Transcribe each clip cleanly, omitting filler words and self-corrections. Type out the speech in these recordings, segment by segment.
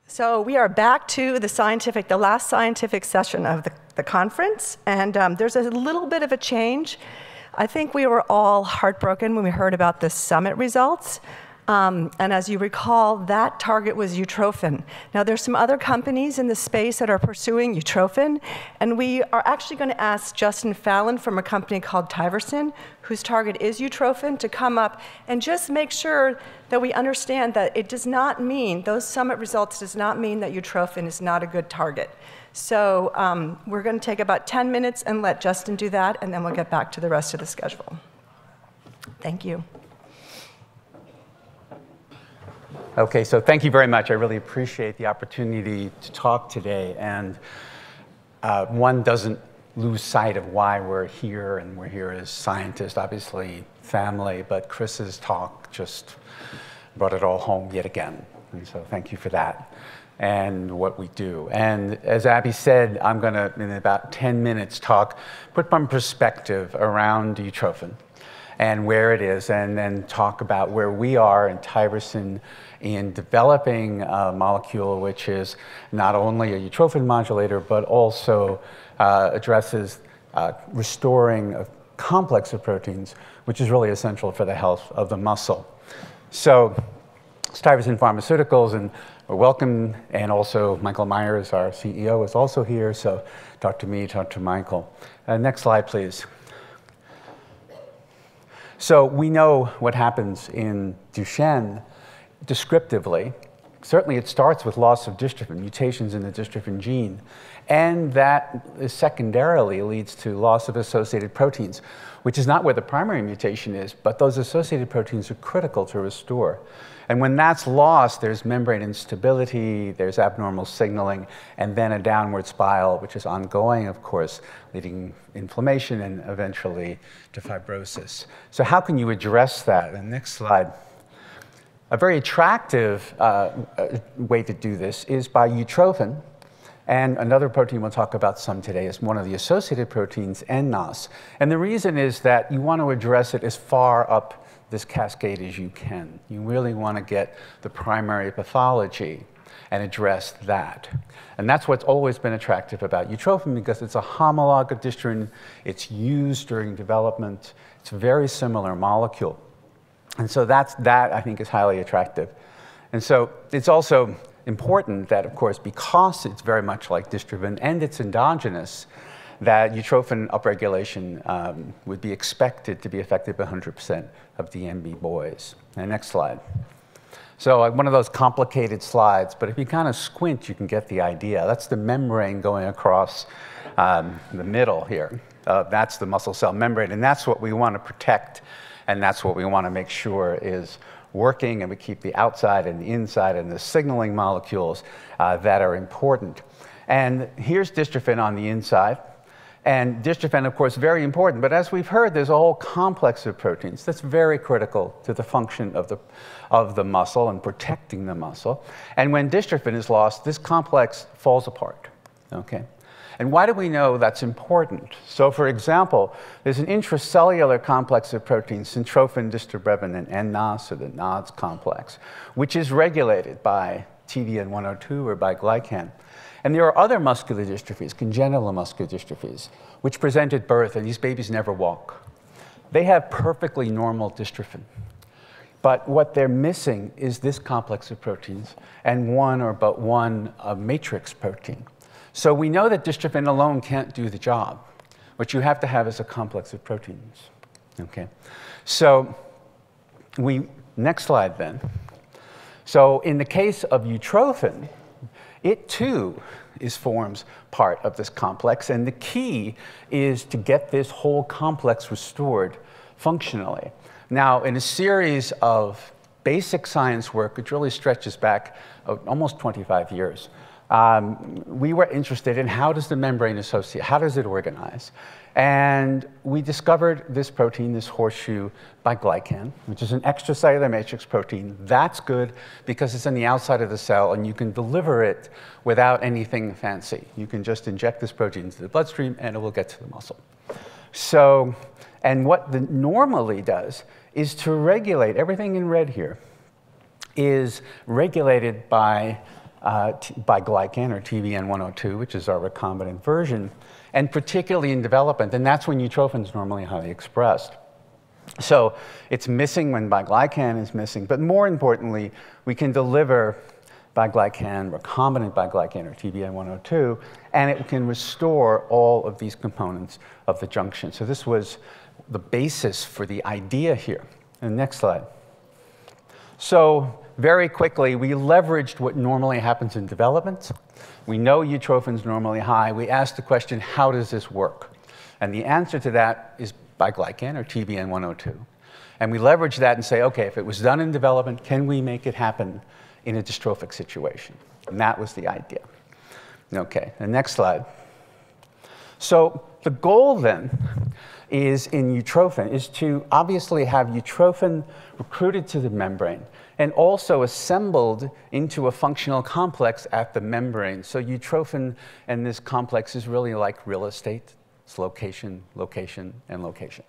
So we are back to the last scientific session of the conference, and there's a little bit of a change. I think we were all heartbroken when we heard about the summit results. And as you recall, that target was utrophin. Now, there's some other companies in the space that are pursuing utrophin, and we are actually going to ask Justin Fallon from a company called Tivorsan, whose target is utrophin, to come up and just make sure that we understand that it does not mean, those summit results does not mean that utrophin is not a good target. So we're going to take about 10 minutes and let Justin do that, and then we'll get back to the rest of the schedule. Thank you. Okay, so thank you very much. I really appreciate the opportunity to talk today. And one doesn't lose sight of why we're here, and we're here as scientists, obviously family, but Chris's talk just brought it all home yet again. And so thank you for that and what we do. And as Abby said, I'm going to, in about 10 minutes, put some perspective around utrophin and where it is, and then talk about where we are in Tivorsan in developing a molecule which is not only a utrophin modulator, but also addresses restoring a complex of proteins, which is really essential for the health of the muscle. So it's Tivorsan Pharmaceuticals, and we're welcome, and also Michael Myers, our CEO, is also here, so talk to me, talk to Michael. Next slide, please. So we know what happens in Duchenne descriptively. Certainly it starts with loss of dystrophin, mutations in the dystrophin gene, and that secondarily leads to loss of associated proteins, which is not where the primary mutation is, but those associated proteins are critical to restore. And when that's lost, there's membrane instability, there's abnormal signaling, and then a downward spiral, which is ongoing, of course, leading inflammation and eventually to fibrosis. So how can you address that? And next slide. A very attractive way to do this is by utrophin. And another protein we'll talk about some today is one of the associated proteins, NNOS. And the reason is that you want to address it as far up this cascade as you can. You really want to get the primary pathology and address that. And that's what's always been attractive about utrophin, because it's a homolog of dystrophin. It's used during development. It's a very similar molecule. And so that, I think, is highly attractive. And so it's also important that, of course, because it's very much like dystrophin and it's endogenous, that utrophin upregulation would be expected to be effective 100% of DMB boys. And next slide. So one of those complicated slides, but if you kind of squint, you can get the idea. That's the membrane going across the middle here. That's the muscle cell membrane, and that's what we want to protect, and that's what we want to make sure is working, and we keep the outside and the inside and the signaling molecules that are important. And here's dystrophin on the inside. And dystrophin, of course, very important, but as we've heard, there's a whole complex of proteins that's very critical to the function of the muscle and protecting the muscle. And when dystrophin is lost, this complex falls apart, okay? And why do we know that's important? So, for example, there's an intracellular complex of proteins, syntrophin, dystrobrevin, and NNOS, or the NODS complex, which is regulated by TVN102 or by glycan. And there are other muscular dystrophies, congenital muscular dystrophies, which present at birth, and these babies never walk. They have perfectly normal dystrophin. But what they're missing is this complex of proteins and one or but one matrix protein. So we know that dystrophin alone can't do the job. What you have to have is a complex of proteins. Okay. So next slide then. So in the case of utrophin, it too forms part of this complex, and the key is to get this whole complex restored functionally. Now, in a series of basic science work, which really stretches back almost 25 years, we were interested in how does the membrane associate, how does it organize? And we discovered this protein, this horseshoe, by glycan, which is an extracellular matrix protein. That's good because it's on the outside of the cell, and you can deliver it without anything fancy. You can just inject this protein into the bloodstream, and it will get to the muscle. So, and what it normally does is to regulate, everything in red here is regulated by by glycan, or TVN102, which is our recombinant version, and particularly in development, and that's when utrophin is normally highly expressed. So it's missing when biglycan is missing, but more importantly, we can deliver biglycan, recombinant biglycan, or TVN102, and it can restore all of these components of the junction. So this was the basis for the idea here. And next slide. So very quickly, we leveraged what normally happens in development. We know utrophin's normally high. We asked the question, how does this work? And the answer to that is biglycan, or TVN102. And we leverage that and say, okay, if it was done in development, can we make it happen in a dystrophic situation? And that was the idea. Okay, the next slide. So the goal then is in utrophin is to obviously have utrophin recruited to the membrane and also assembled into a functional complex at the membrane. So utrophin and this complex is really like real estate. It's location, location, and location.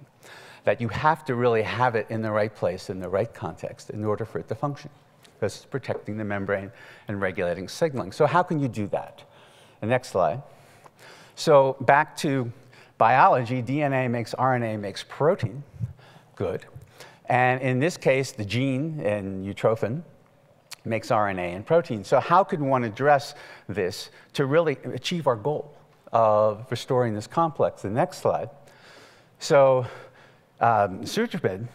That you have to really have it in the right place, in the right context, in order for it to function, because it's protecting the membrane and regulating signaling. So how can you do that? The next slide. So back to biology, DNA makes RNA, makes protein. Good. And in this case, the gene in utrophin makes RNA and protein. So how could one address this to really achieve our goal of restoring this complex? The next slide. So sutripid,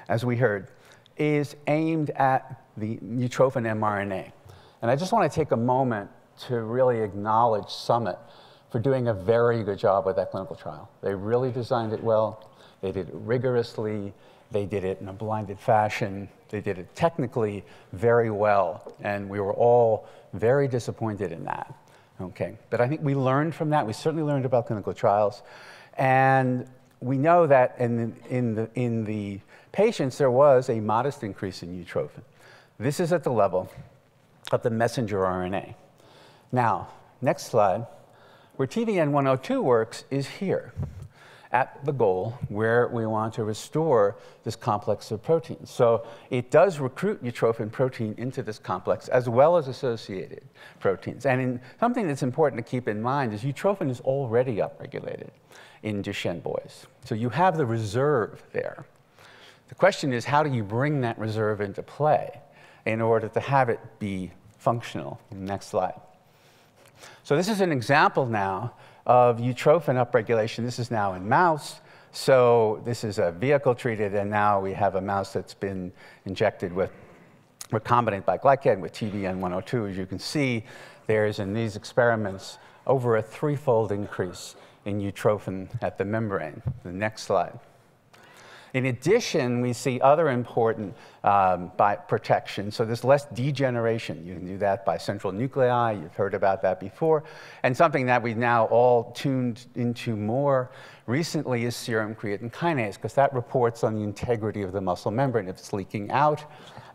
as we heard, is aimed at the utrophin mRNA. And I just want to take a moment to really acknowledge Summit for doing a very good job with that clinical trial. They really designed it well. They did it rigorously. They did it in a blinded fashion. They did it technically very well. And we were all very disappointed in that. Okay. But I think we learned from that. We certainly learned about clinical trials. And we know that in the patients, there was a modest increase in utrophin. This is at the level of the messenger RNA. Now, next slide. Where TVN102 works is here, at the goal where we want to restore this complex of proteins. So it does recruit utrophin protein into this complex, as well as associated proteins. And something that's important to keep in mind is utrophin is already upregulated in Duchenne boys. So you have the reserve there. The question is, how do you bring that reserve into play in order to have it be functional? Next slide. So this is an example now of utrophin upregulation. This is now in mouse. So this is a vehicle treated, and now we have a mouse that's been injected with recombinant biglycan with TVN102. As you can see, there's in these experiments over a 3-fold increase in utrophin at the membrane. The next slide. In addition, we see other important protection. So there's less degeneration. You can do that by central nuclei. You've heard about that before. And something that we've now all tuned into more recently is serum creatine kinase, because that reports on the integrity of the muscle membrane. If it's leaking out,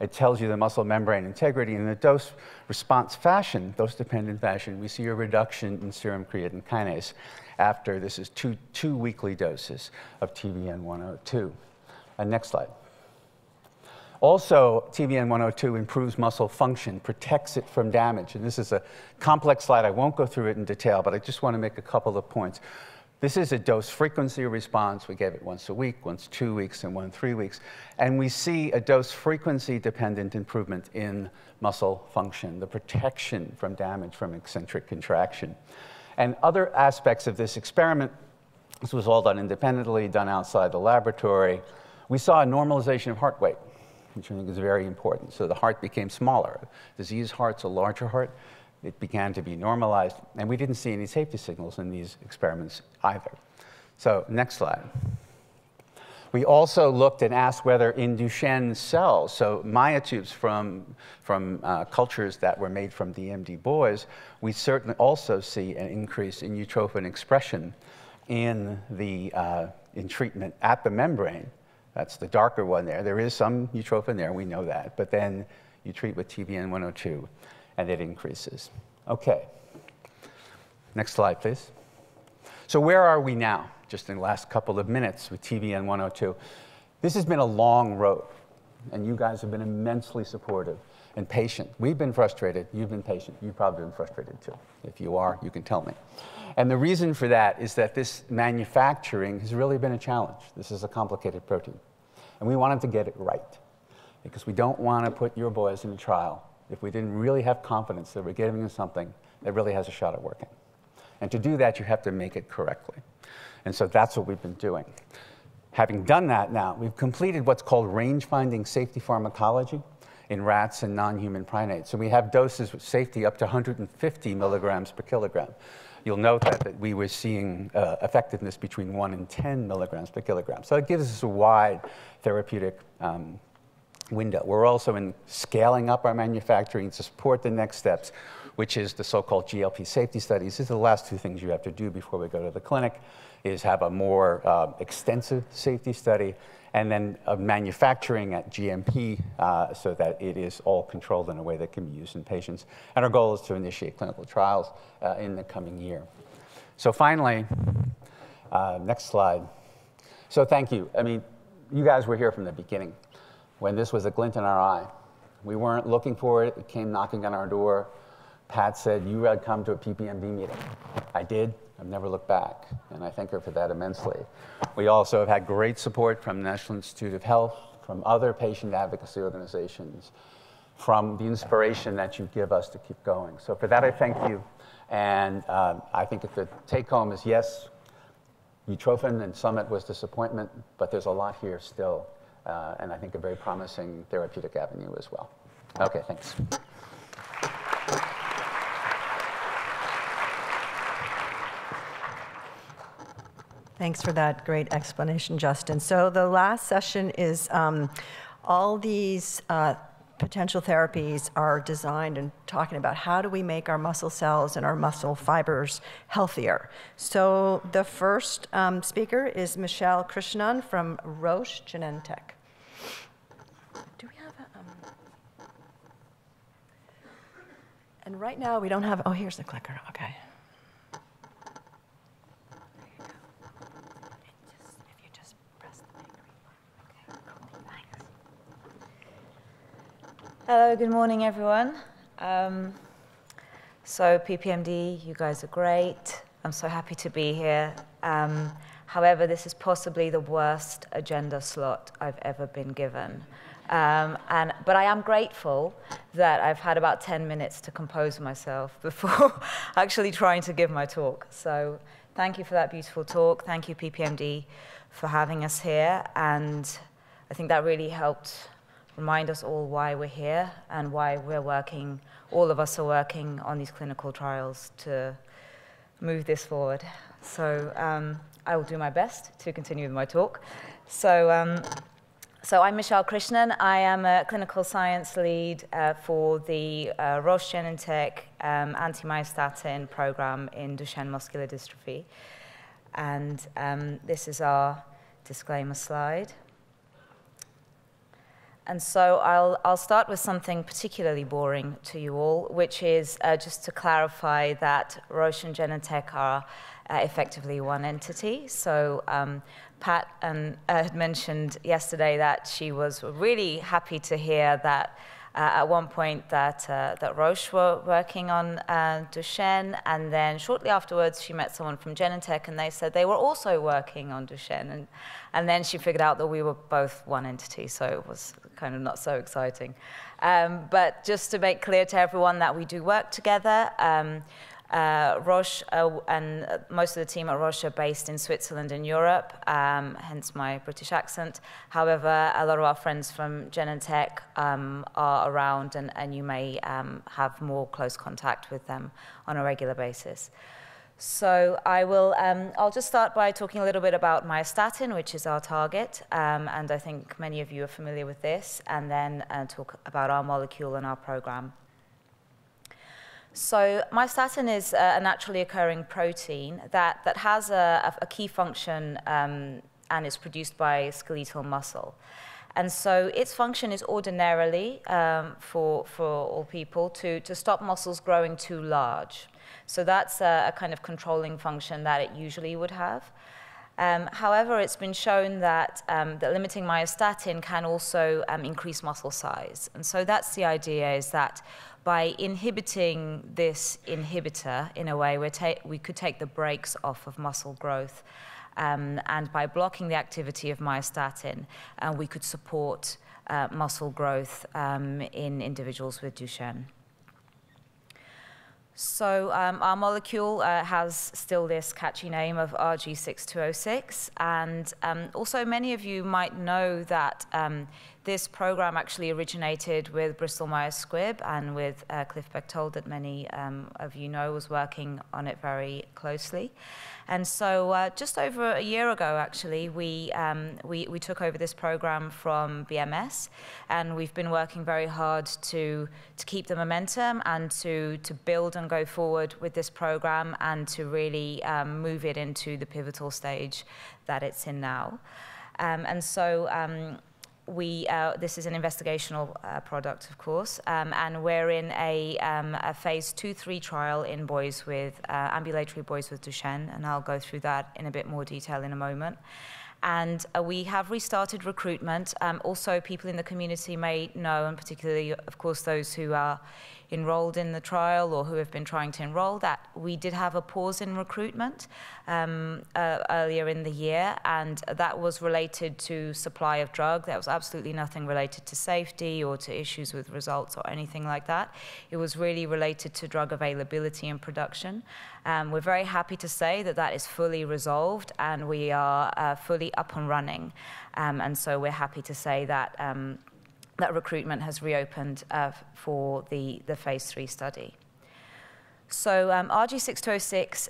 it tells you the muscle membrane integrity. In the dose-response fashion, dose-dependent fashion, we see a reduction in serum creatine kinase after this is two weekly doses of TVN102. And next slide. Also, TVN102 improves muscle function, protects it from damage. And this is a complex slide. I won't go through it in detail, but I just want to make a couple of points. This is a dose frequency response. We gave it once a week, once 2 weeks, and 1 3 weeks. And we see a dose frequency dependent improvement in muscle function, the protection from damage from eccentric contraction. And other aspects of this experiment, this was all done independently, done outside the laboratory. We saw a normalization of heart weight, which I think is very important. So the heart became smaller. Diseased heart's a larger heart. It began to be normalized. And we didn't see any safety signals in these experiments either. So next slide. We also looked and asked whether in Duchenne cells, so myotubes from cultures that were made from DMD boys, we certainly also see an increase in utrophin expression in treatment at the membrane. That's the darker one there. There is some utrophin there, we know that. But then you treat with TVN102, and it increases. Okay. Next slide, please. So where are we now? Just in the last couple of minutes with TVN102. This has been a long road, and you guys have been immensely supportive. and patient. We've been frustrated. You've been patient. You've probably been frustrated too. If you are, you can tell me. And the reason for that is that this manufacturing has really been a challenge. This is a complicated protein. And we wanted to get it right, because we don't want to put your boys in a trial if we didn't really have confidence that we're giving them something that really has a shot at working. And to do that, you have to make it correctly. And so that's what we've been doing. Having done that now, we've completed what's called range-finding safety pharmacology in rats and non-human primates. So we have doses with safety up to 150 milligrams per kilogram. You'll note that we were seeing effectiveness between 1 and 10 milligrams per kilogram. So it gives us a wide therapeutic window. We're also in scaling up our manufacturing to support the next steps, which is the so-called GLP safety studies. These are the last two things you have to do before we go to the clinic, is have a more extensive safety study, and then manufacturing at GMP so that it is all controlled in a way that can be used in patients. And our goal is to initiate clinical trials in the coming year. So finally, next slide. So thank you. I mean, you guys were here from the beginning when this was a glint in our eye. We weren't looking for it. It came knocking on our door. Pat said, you had come to a PPMD meeting. I did. I've never looked back, and I thank her for that immensely. We also have had great support from the National Institute of Health, from other patient advocacy organizations, from the inspiration that you give us to keep going. So for that, I thank you. And I think that the take-home is, yes, Utrophin and Summit was disappointment, but there's a lot here still, and I think a very promising therapeutic avenue as well. Okay, thanks. Thanks for that great explanation, Justin. So the last session is all these potential therapies are designed and talking about how do we make our muscle cells and our muscle fibers healthier. So the first speaker is Michelle Krishnan from Roche Genentech. Do we have a... And right now we don't have... Oh, here's the clicker. Okay. Hello, good morning, everyone. So PPMD, you guys are great. I'm so happy to be here. However, this is possibly the worst agenda slot I've ever been given. But I am grateful that I've had about 10 minutes to compose myself before actually trying to give my talk. So thank you for that beautiful talk. Thank you, PPMD, for having us here. And I think that really helped remind us all why we're here and why we're working, all of us are working on these clinical trials to move this forward. So I will do my best to continue with my talk. So I'm Michelle Krishnan. I am a clinical science lead for the Roche Genentech anti-myostatin program in Duchenne muscular dystrophy. And this is our disclaimer slide. And so I'll start with something particularly boring to you all, which is just to clarify that Roche and Genentech are effectively one entity. So Pat had mentioned yesterday that she was really happy to hear that at one point that Roche were working on Duchenne, and then shortly afterwards she met someone from Genentech and they said they were also working on Duchenne, and then she figured out that we were both one entity, so it was kind of not so exciting. But just to make clear to everyone that we do work together, Roche and most of the team at Roche are based in Switzerland and Europe, hence my British accent. However, a lot of our friends from Genentech are around, and you may have more close contact with them on a regular basis. So I'll just start by talking a little bit about myostatin, which is our target, and I think many of you are familiar with this, and then talk about our molecule and our program. So myostatin is a naturally occurring protein that has a key function and is produced by skeletal muscle. And so its function is ordinarily, for all people, to stop muscles growing too large. So that's a kind of controlling function that it usually would have. However, it's been shown that, that limiting myostatin can also increase muscle size. And so that's the idea, is that by inhibiting this inhibitor, in a way, we could take the brakes off of muscle growth. And by blocking the activity of myostatin, we could support muscle growth in individuals with Duchenne. So our molecule has still this catchy name of RG6206, and also many of you might know that this program actually originated with Bristol Myers Squibb and with Cliff Bechtold, that many of you know was working on it very closely. And so just over a year ago, actually, we took over this program from BMS, and we've been working very hard to keep the momentum and to build and go forward with this program and to really move it into the pivotal stage that it's in now. And so this is an investigational product, of course, and we're in a phase 2/3 trial in boys with ambulatory boys with Duchenne, and I'll go through that in a bit more detail in a moment. And we have restarted recruitment. Also, people in the community may know, and particularly, of course, those who are enrolled in the trial or who have been trying to enroll, that we did have a pause in recruitment earlier in the year, and that was related to supply of drug. There was absolutely nothing related to safety or to issues with results or anything like that. It was really related to drug availability and production. We're very happy to say that that is fully resolved, and we are fully up and running. And so we're happy to say that that recruitment has reopened for the phase 3 study. So RG6206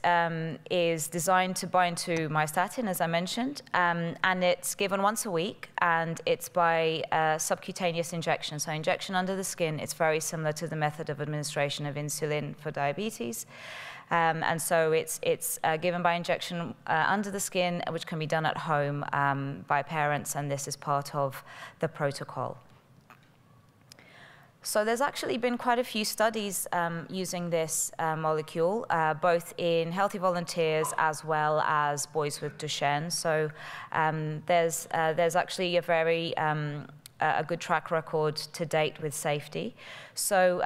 is designed to bind to myostatin, as I mentioned, and it's given once a week, and it's by subcutaneous injection. So injection under the skin. It's very similar to the method of administration of insulin for diabetes. And so it's given by injection under the skin, which can be done at home by parents, and this is part of the protocol. So there's actually been quite a few studies using this molecule, both in healthy volunteers as well as boys with Duchenne. So there's actually a very a good track record to date with safety. So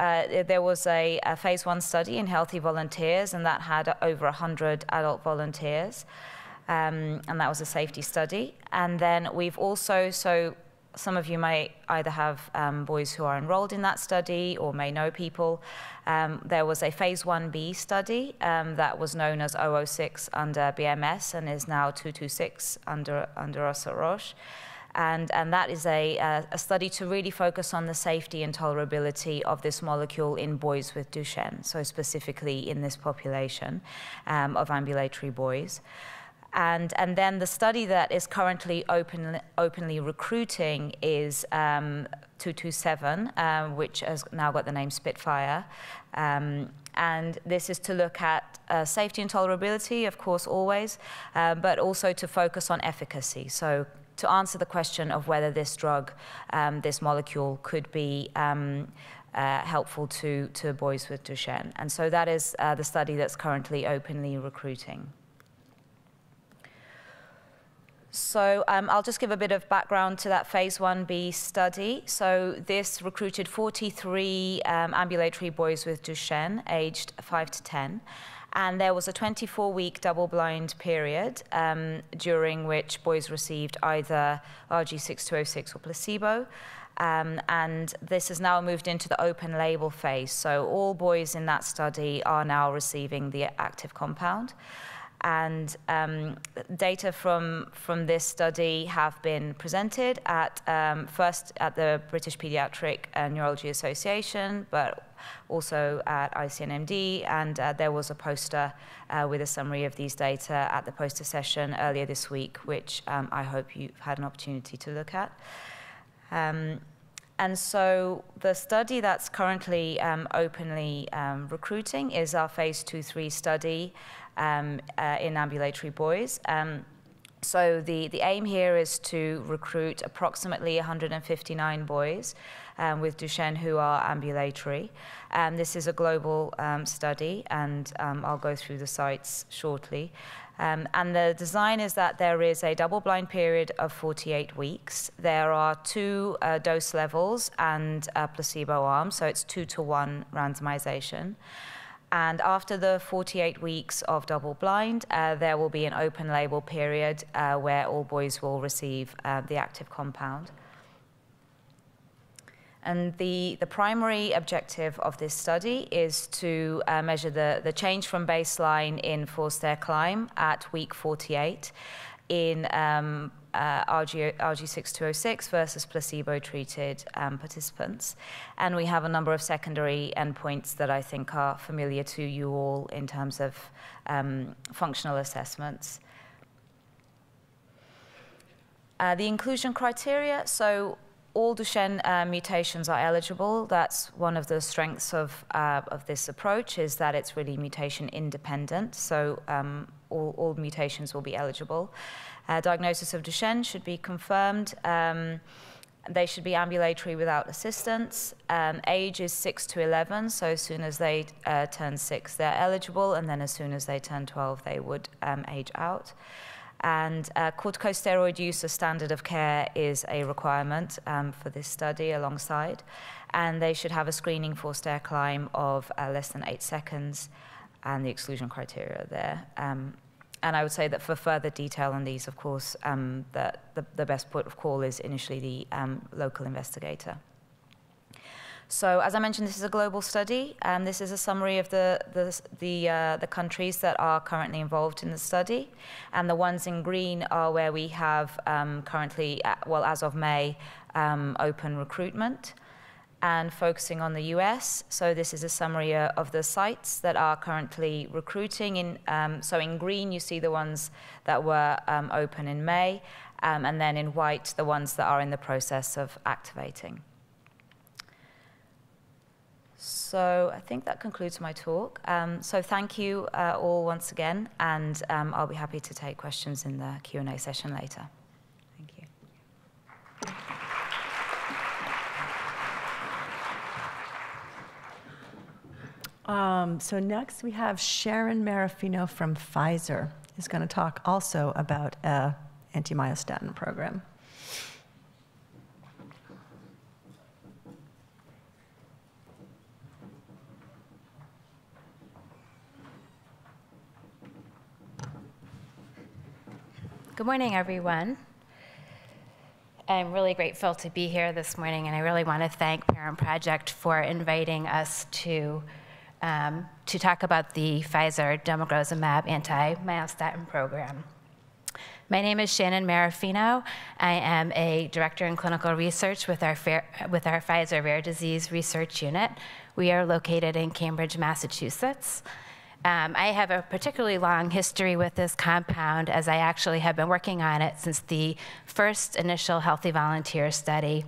there was a phase 1 study in healthy volunteers, and that had over 100 adult volunteers, and that was a safety study. And then we've also, some of you may either have boys who are enrolled in that study or may know people. There was a phase 1b study that was known as 006 under BMS and is now 226 under us at Roche. And that is a study to really focus on the safety and tolerability of this molecule in boys with Duchenne, so specifically in this population of ambulatory boys. And then the study that is currently openly recruiting is 227, which has now got the name Spitfire. And this is to look at safety and tolerability, of course, always, but also to focus on efficacy. So to answer the question of whether this drug, this molecule, could be helpful to boys with Duchenne. And so that is the study that's currently openly recruiting. So I'll just give a bit of background to that phase 1b study. So this recruited 43 ambulatory boys with Duchenne, aged 5 to 10. And there was a 24-week double-blind period during which boys received either RG6206 or placebo. And this has now moved into the open label phase. So all boys in that study are now receiving the active compound. And data from this study have been presented at first at the British Pediatric Neurology Association, but also at ICNMD, and there was a poster with a summary of these data at the poster session earlier this week, which I hope you've had an opportunity to look at. And so the study that's currently openly recruiting is our phase 2/3 study in ambulatory boys. So the aim here is to recruit approximately 159 boys with Duchenne who are ambulatory. This is a global study, and I'll go through the sites shortly. And the design is that there is a double-blind period of 48 weeks. There are 2 dose levels and a placebo arm, so it's 2-to-1 randomization. And after the 48 weeks of double-blind, there will be an open-label period where all boys will receive the active compound. And the primary objective of this study is to measure the change from baseline in four-stair climb at week 48 in RG6206 versus placebo-treated participants. And we have a number of secondary endpoints that I think are familiar to you all in terms of functional assessments. The inclusion criteria, so all Duchenne mutations are eligible. That's one of the strengths of this approach, is that it's really mutation independent. So all mutations will be eligible. Diagnosis of Duchenne should be confirmed. They should be ambulatory without assistance. Age is 6 to 11, so as soon as they turn 6, they're eligible, and then as soon as they turn 12, they would age out. And corticosteroid use as standard of care is a requirement for this study alongside. And they should have a screening four-stair climb of less than 8 seconds, and the exclusion criteria there. And I would say that for further detail on these, of course, the best port of call is initially the local investigator. So as I mentioned, this is a global study, and this is a summary of the countries that are currently involved in the study. And the ones in green are where we have currently, well, as of May, open recruitment. And focusing on the US, so this is a summary of the sites that are currently recruiting. So in green, you see the ones that were open in May, and then in white, the ones that are in the process of activating. So I think that concludes my talk. So thank you all once again, and I'll be happy to take questions in the Q&A session later. Thank you. So next we have Sharon Marraffino from Pfizer, who's going to talk also about an anti-myostatin program. Good morning, everyone. I'm really grateful to be here this morning, and I really want to thank Parent Project for inviting us to talk about the Pfizer domogrozumab anti-myostatin program. My name is Shannon Marraffino. I am a director in clinical research with our Pfizer Rare Disease Research Unit. We are located in Cambridge, Massachusetts. I have a particularly long history with this compound, as I actually have been working on it since the first initial healthy volunteer study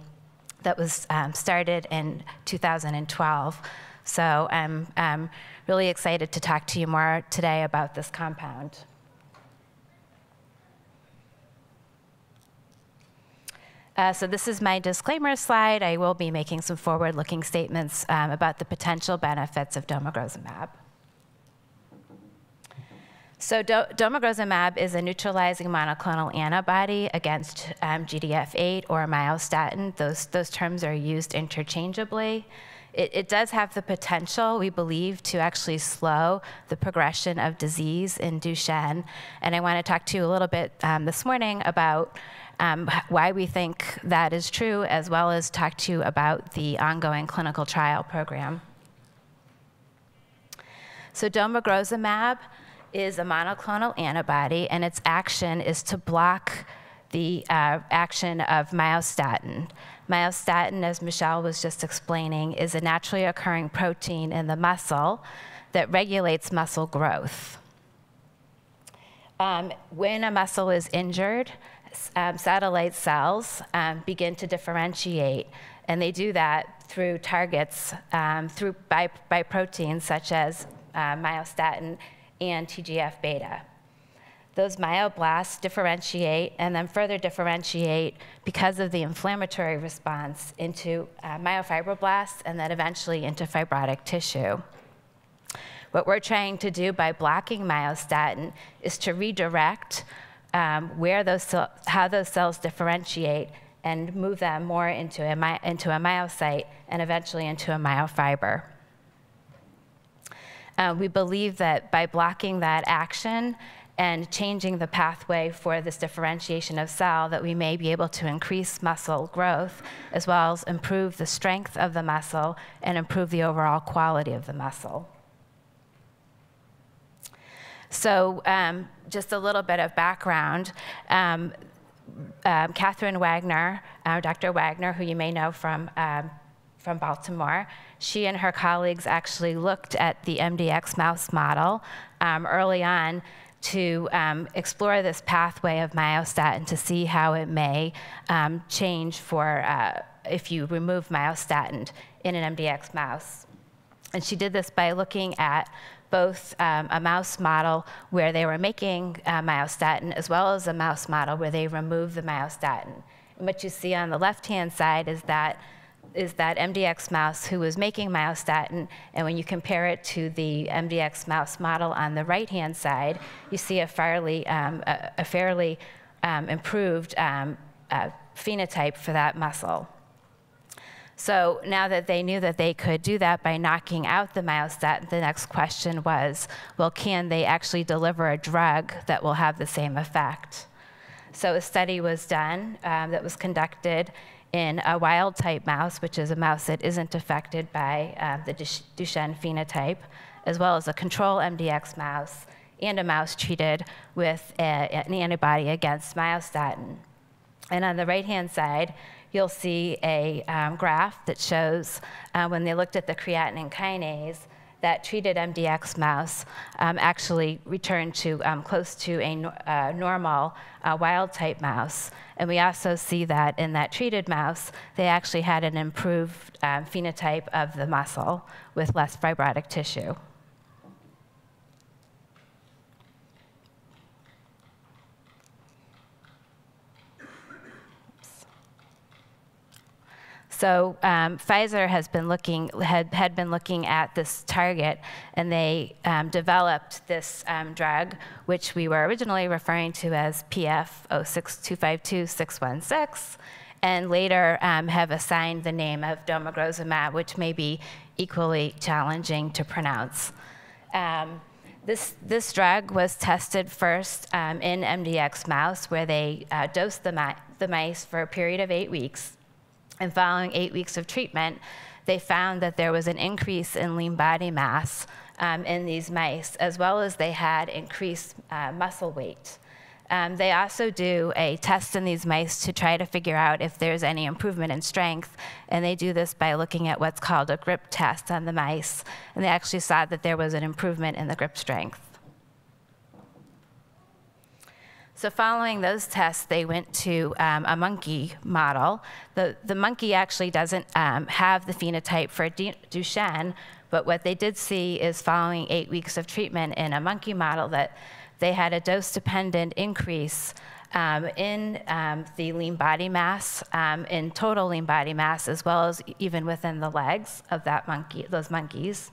that was started in 2012. So I'm really excited to talk to you more today about this compound. So this is my disclaimer slide. I will be making some forward-looking statements about the potential benefits of domogrozumab. So domogrozumab is a neutralizing monoclonal antibody against GDF8 or myostatin. Those terms are used interchangeably. It does have the potential, we believe, to actually slow the progression of disease in Duchenne. And I want to talk to you a little bit this morning about why we think that is true, as well as talk to you about the ongoing clinical trial program. So domogrozumab is a monoclonal antibody, and its action is to block the action of myostatin. Myostatin, as Michelle was just explaining, is a naturally occurring protein in the muscle that regulates muscle growth. When a muscle is injured, satellite cells begin to differentiate, and they do that through targets by proteins such as myostatin and TGF-beta. those myoblasts differentiate and then further differentiate because of the inflammatory response into myofibroblasts and then eventually into fibrotic tissue. What we're trying to do by blocking myostatin is to redirect how those cells differentiate and move them more into a myocyte and eventually into a myofiber. We believe that by blocking that action and changing the pathway for this differentiation of cell, that we may be able to increase muscle growth as well as improve the strength of the muscle and improve the overall quality of the muscle. So just a little bit of background. Catherine Wagner, Dr. Wagner, who you may know from Baltimore, she and her colleagues actually looked at the MDX mouse model early on to explore this pathway of myostatin to see how it may change for if you remove myostatin in an MDX mouse. And she did this by looking at both a mouse model where they were making myostatin as well as a mouse model where they removed the myostatin. And what you see on the left-hand side is that MDX mouse who was making myostatin, and when you compare it to the MDX mouse model on the right-hand side, you see a fairly improved phenotype for that muscle. So now that they knew that they could do that by knocking out the myostatin, the next question was, well, can they actually deliver a drug that will have the same effect? So a study was done that was conducted in a wild-type mouse, which is a mouse that isn't affected by the Duchenne phenotype, as well as a control MDX mouse, and a mouse treated with an antibody against myostatin. And on the right-hand side, you'll see a graph that shows when they looked at the creatinine kinase, that treated MDX mouse actually returned to close to a normal wild-type mouse. And we also see that in that treated mouse, they actually had an improved phenotype of the muscle with less fibrotic tissue. So Pfizer has been had been looking at this target, and they developed this drug, which we were originally referring to as PF-06252-616, and later have assigned the name of domagrozumab, which may be equally challenging to pronounce. This drug was tested first in MDX mouse, where they dosed the mice for a period of 8 weeks. And following 8 weeks of treatment, they found that there was an increase in lean body mass in these mice, as well as they had increased muscle weight. They also do a test in these mice to try to figure out if there's any improvement in strength, and they do this by looking at what's called a grip test on the mice, and they actually saw that there was an improvement in the grip strength. So following those tests, they went to a monkey model. The monkey actually doesn't have the phenotype for Duchenne, but what they did see is following 8 weeks of treatment in a monkey model that they had a dose-dependent increase in the lean body mass, in total lean body mass, as well as even within the legs of those monkeys.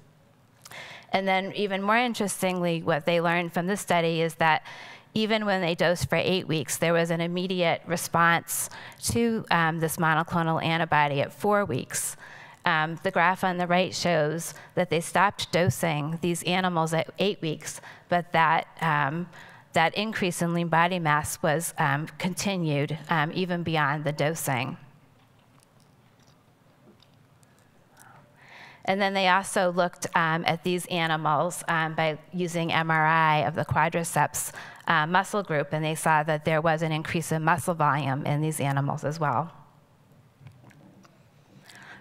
And then even more interestingly, what they learned from this study is that even when they dosed for 8 weeks, there was an immediate response to this monoclonal antibody at 4 weeks. The graph on the right shows that they stopped dosing these animals at 8 weeks, but that increase in lean body mass was continued even beyond the dosing. And then they also looked at these animals by using MRI of the quadriceps muscle group, and they saw that there was an increase in muscle volume in these animals as well.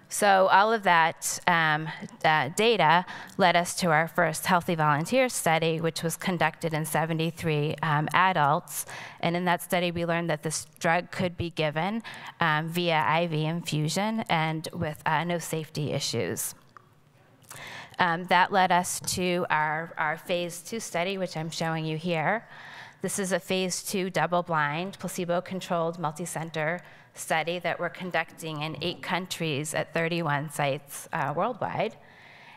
So all of that data led us to our first healthy volunteer study, which was conducted in 73 adults. And in that study, we learned that this drug could be given via IV infusion and with no safety issues. That led us to our phase 2 study, which I'm showing you here. This is a phase 2 double-blind, placebo-controlled, multi-center study that we're conducting in 8 countries at 31 sites worldwide.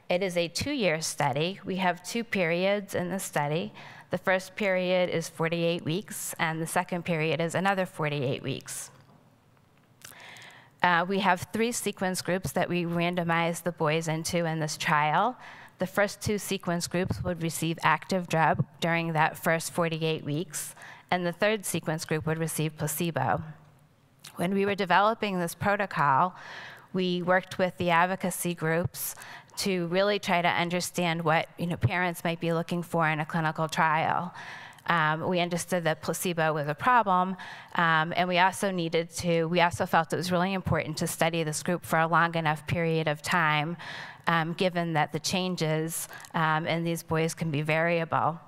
It is a 2-year study. We have 2 periods in the study. The first period is 48 weeks, and the second period is another 48 weeks. We have 3 sequence groups that we randomize the boys into in this trial. The first 2 sequence groups would receive active drug during that first 48 weeks, and the third sequence group would receive placebo. When we were developing this protocol, we worked with the advocacy groups to really try to understand what parents might be looking for in a clinical trial. We understood that placebo was a problem, and we also felt it was really important to study this group for a long enough period of time, given that the changes in these boys can be variable.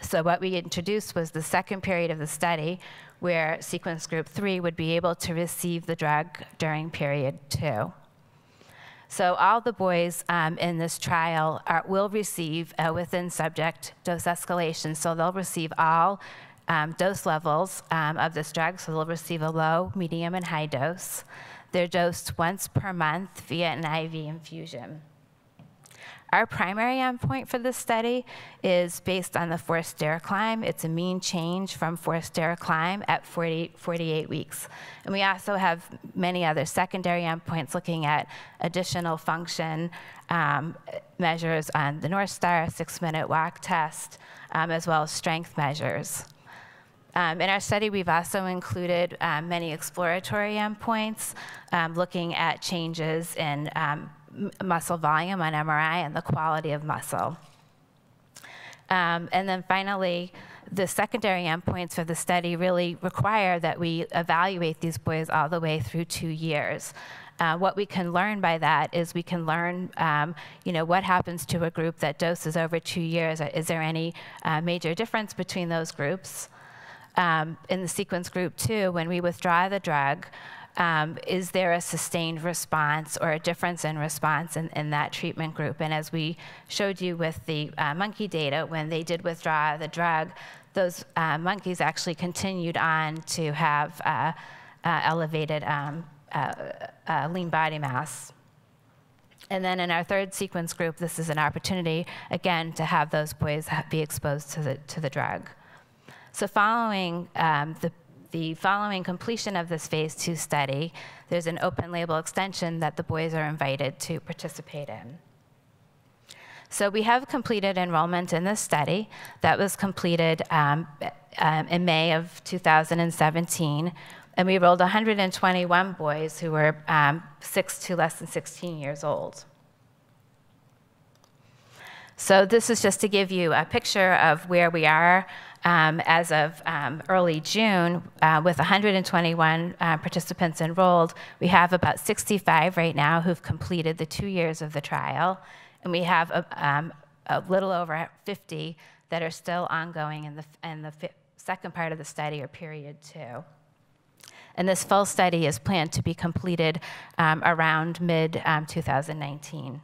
So what we introduced was the second period of the study, where sequence group 3 would be able to receive the drug during period 2. So all the boys in this trial will receive within subject dose escalation. So they'll receive all dose levels of this drug. So they'll receive a low, medium, and high dose. They're dosed once per month via an IV infusion. Our primary endpoint for this study is based on the forced stair climb. It's a mean change from forced stair climb at 48 weeks. And we also have many other secondary endpoints looking at additional function measures on the North Star, 6-minute walk test, as well as strength measures. In our study, we've also included many exploratory endpoints, looking at changes in muscle volume on MRI and the quality of muscle. And then finally, the secondary endpoints for the study really require that we evaluate these boys all the way through 2 years. What we can learn by that is we can learn what happens to a group that doses over 2 years. Is there any major difference between those groups? In the sequence group 2, when we withdraw the drug, is there a sustained response or a difference in response in that treatment group? And as we showed you with the monkey data, when they did withdraw the drug, those monkeys actually continued on to have elevated lean body mass. And then in our third sequence group, this is an opportunity, again, to have those boys be exposed to the drug. So following the following completion of this phase 2 study, there's an open label extension that the boys are invited to participate in. So we have completed enrollment in this study. That was completed in May of 2017. And we enrolled 121 boys who were 6 to less than 16 years old. So this is just to give you a picture of where we are as of early June. With 121 participants enrolled, we have about 65 right now who've completed the 2 years of the trial. And we have a little over 50 that are still ongoing in the second part of the study, or period 2. And this full study is planned to be completed around mid-2019.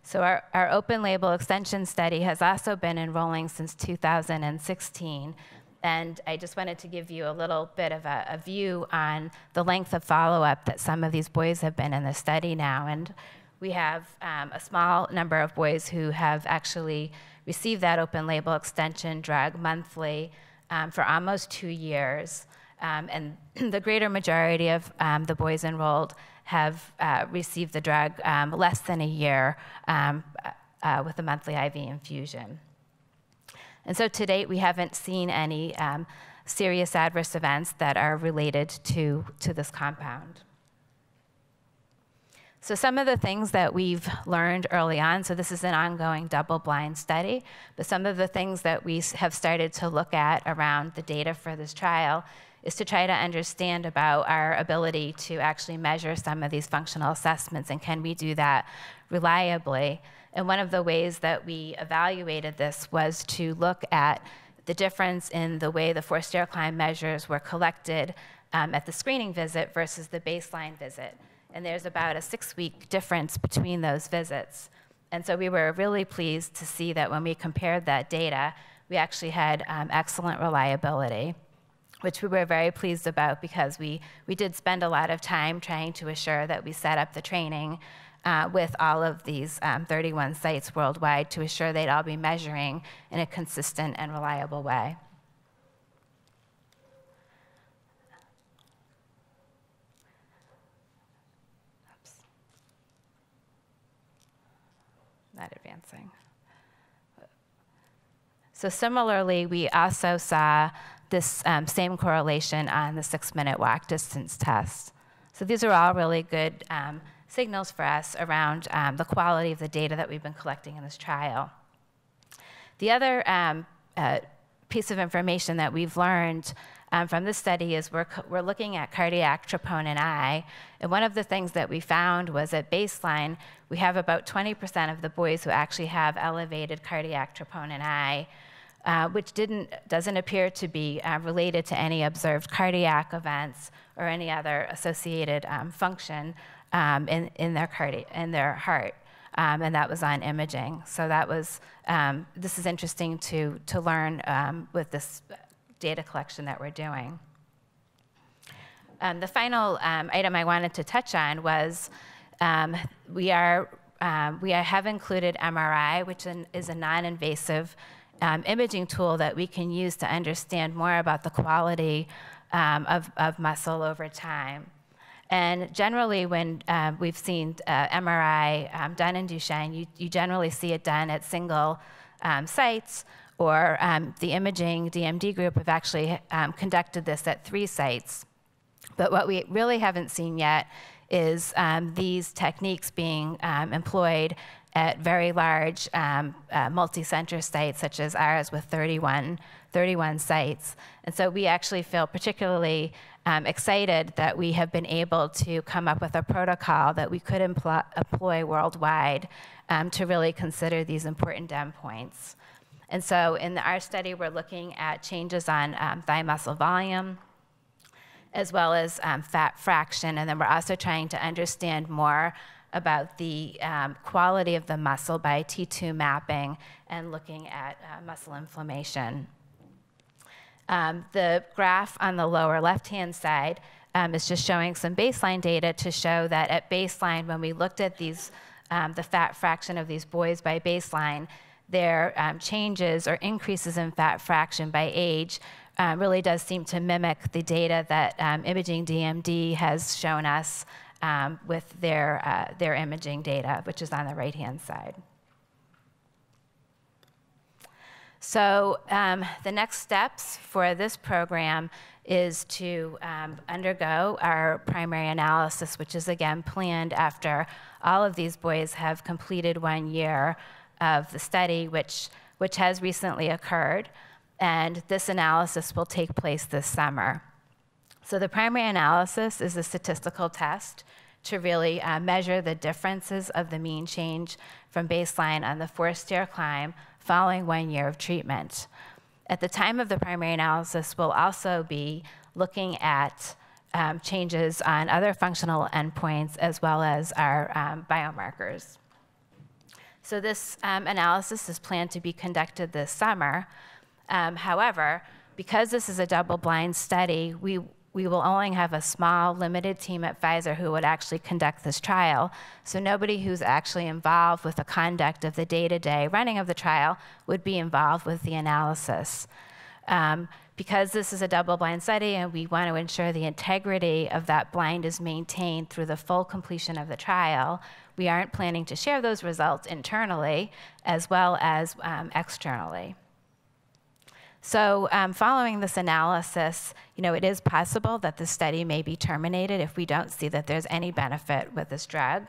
So our open label extension study has also been enrolling since 2016. And I just wanted to give you a little bit of a view on the length of follow-up that some of these boys have been in the study now. And we have a small number of boys who have actually received that open label extension drug monthly for almost 2 years. And the greater majority of the boys enrolled have received the drug less than a year with a monthly IV infusion. And so to date, we haven't seen any serious adverse events that are related to this compound. So some of the things that we've learned early on, so this is an ongoing double-blind study, but some of the things that we have started to look at around the data for this trial is to try to understand about our ability to actually measure some of these functional assessments, and can we do that reliably? And one of the ways that we evaluated this was to look at the difference in the way the forced stair climb measures were collected at the screening visit versus the baseline visit. and there's about a 6-week difference between those visits. And so we were really pleased to see that when we compared that data, we actually had excellent reliability, which we were very pleased about because we did spend a lot of time trying to assure that we set up the training with all of these 31 sites worldwide to assure they'd all be measuring in a consistent and reliable way. Not advancing. So similarly, we also saw this same correlation on the 6-minute walk distance test. So these are all really good signals for us around the quality of the data that we've been collecting in this trial. The other piece of information that we've learned from this study is we're looking at cardiac troponin I, and one of the things that we found was at baseline, we have about 20% of the boys who actually have elevated cardiac troponin I, which doesn't appear to be related to any observed cardiac events or any other associated function in their heart. And that was on imaging. So that was, this is interesting to learn with this data collection that we're doing. The final item I wanted to touch on was we have included MRI, which is a non-invasive imaging tool that we can use to understand more about the quality of muscle over time. And generally, when we've seen MRI done in Duchenne, you generally see it done at single sites, or the imaging DMD group have actually conducted this at 3 sites. But what we really haven't seen yet is these techniques being employed at very large multi-center sites, such as ours with 31 sites. And so we actually feel particularly excited that we have been able to come up with a protocol that we could employ worldwide to really consider these important endpoints. And so in our study, we're looking at changes on thigh muscle volume, as well as fat fraction, and then we're also trying to understand more about the quality of the muscle by T2 mapping and looking at muscle inflammation. The graph on the lower left-hand side is just showing some baseline data to show that at baseline, when we looked at these, the fat fraction of these boys by baseline, their changes or increases in fat fraction by age really does seem to mimic the data that Imaging DMD has shown us with their imaging data, which is on the right-hand side. So the next steps for this program is to undergo our primary analysis, which is again planned after all of these boys have completed 1 year of the study, which has recently occurred. And this analysis will take place this summer. So the primary analysis is a statistical test to really measure the differences of the mean change from baseline on the 4-stair climb following 1 year of treatment. At the time of the primary analysis, we'll also be looking at changes on other functional endpoints as well as our biomarkers. So this analysis is planned to be conducted this summer. However, because this is a double-blind study, we will only have a small, limited team at Pfizer who would actually conduct this trial. So nobody who's actually involved with the conduct of the day-to-day running of the trial would be involved with the analysis. Because this is a double-blind study and we want to ensure the integrity of that blind is maintained through the full completion of the trial, we aren't planning to share those results internally as well as externally. So following this analysis, it is possible that the study may be terminated if we don't see that there's any benefit with this drug.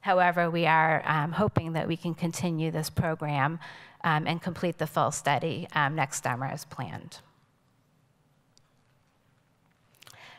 However, we are hoping that we can continue this program and complete the full study next summer as planned.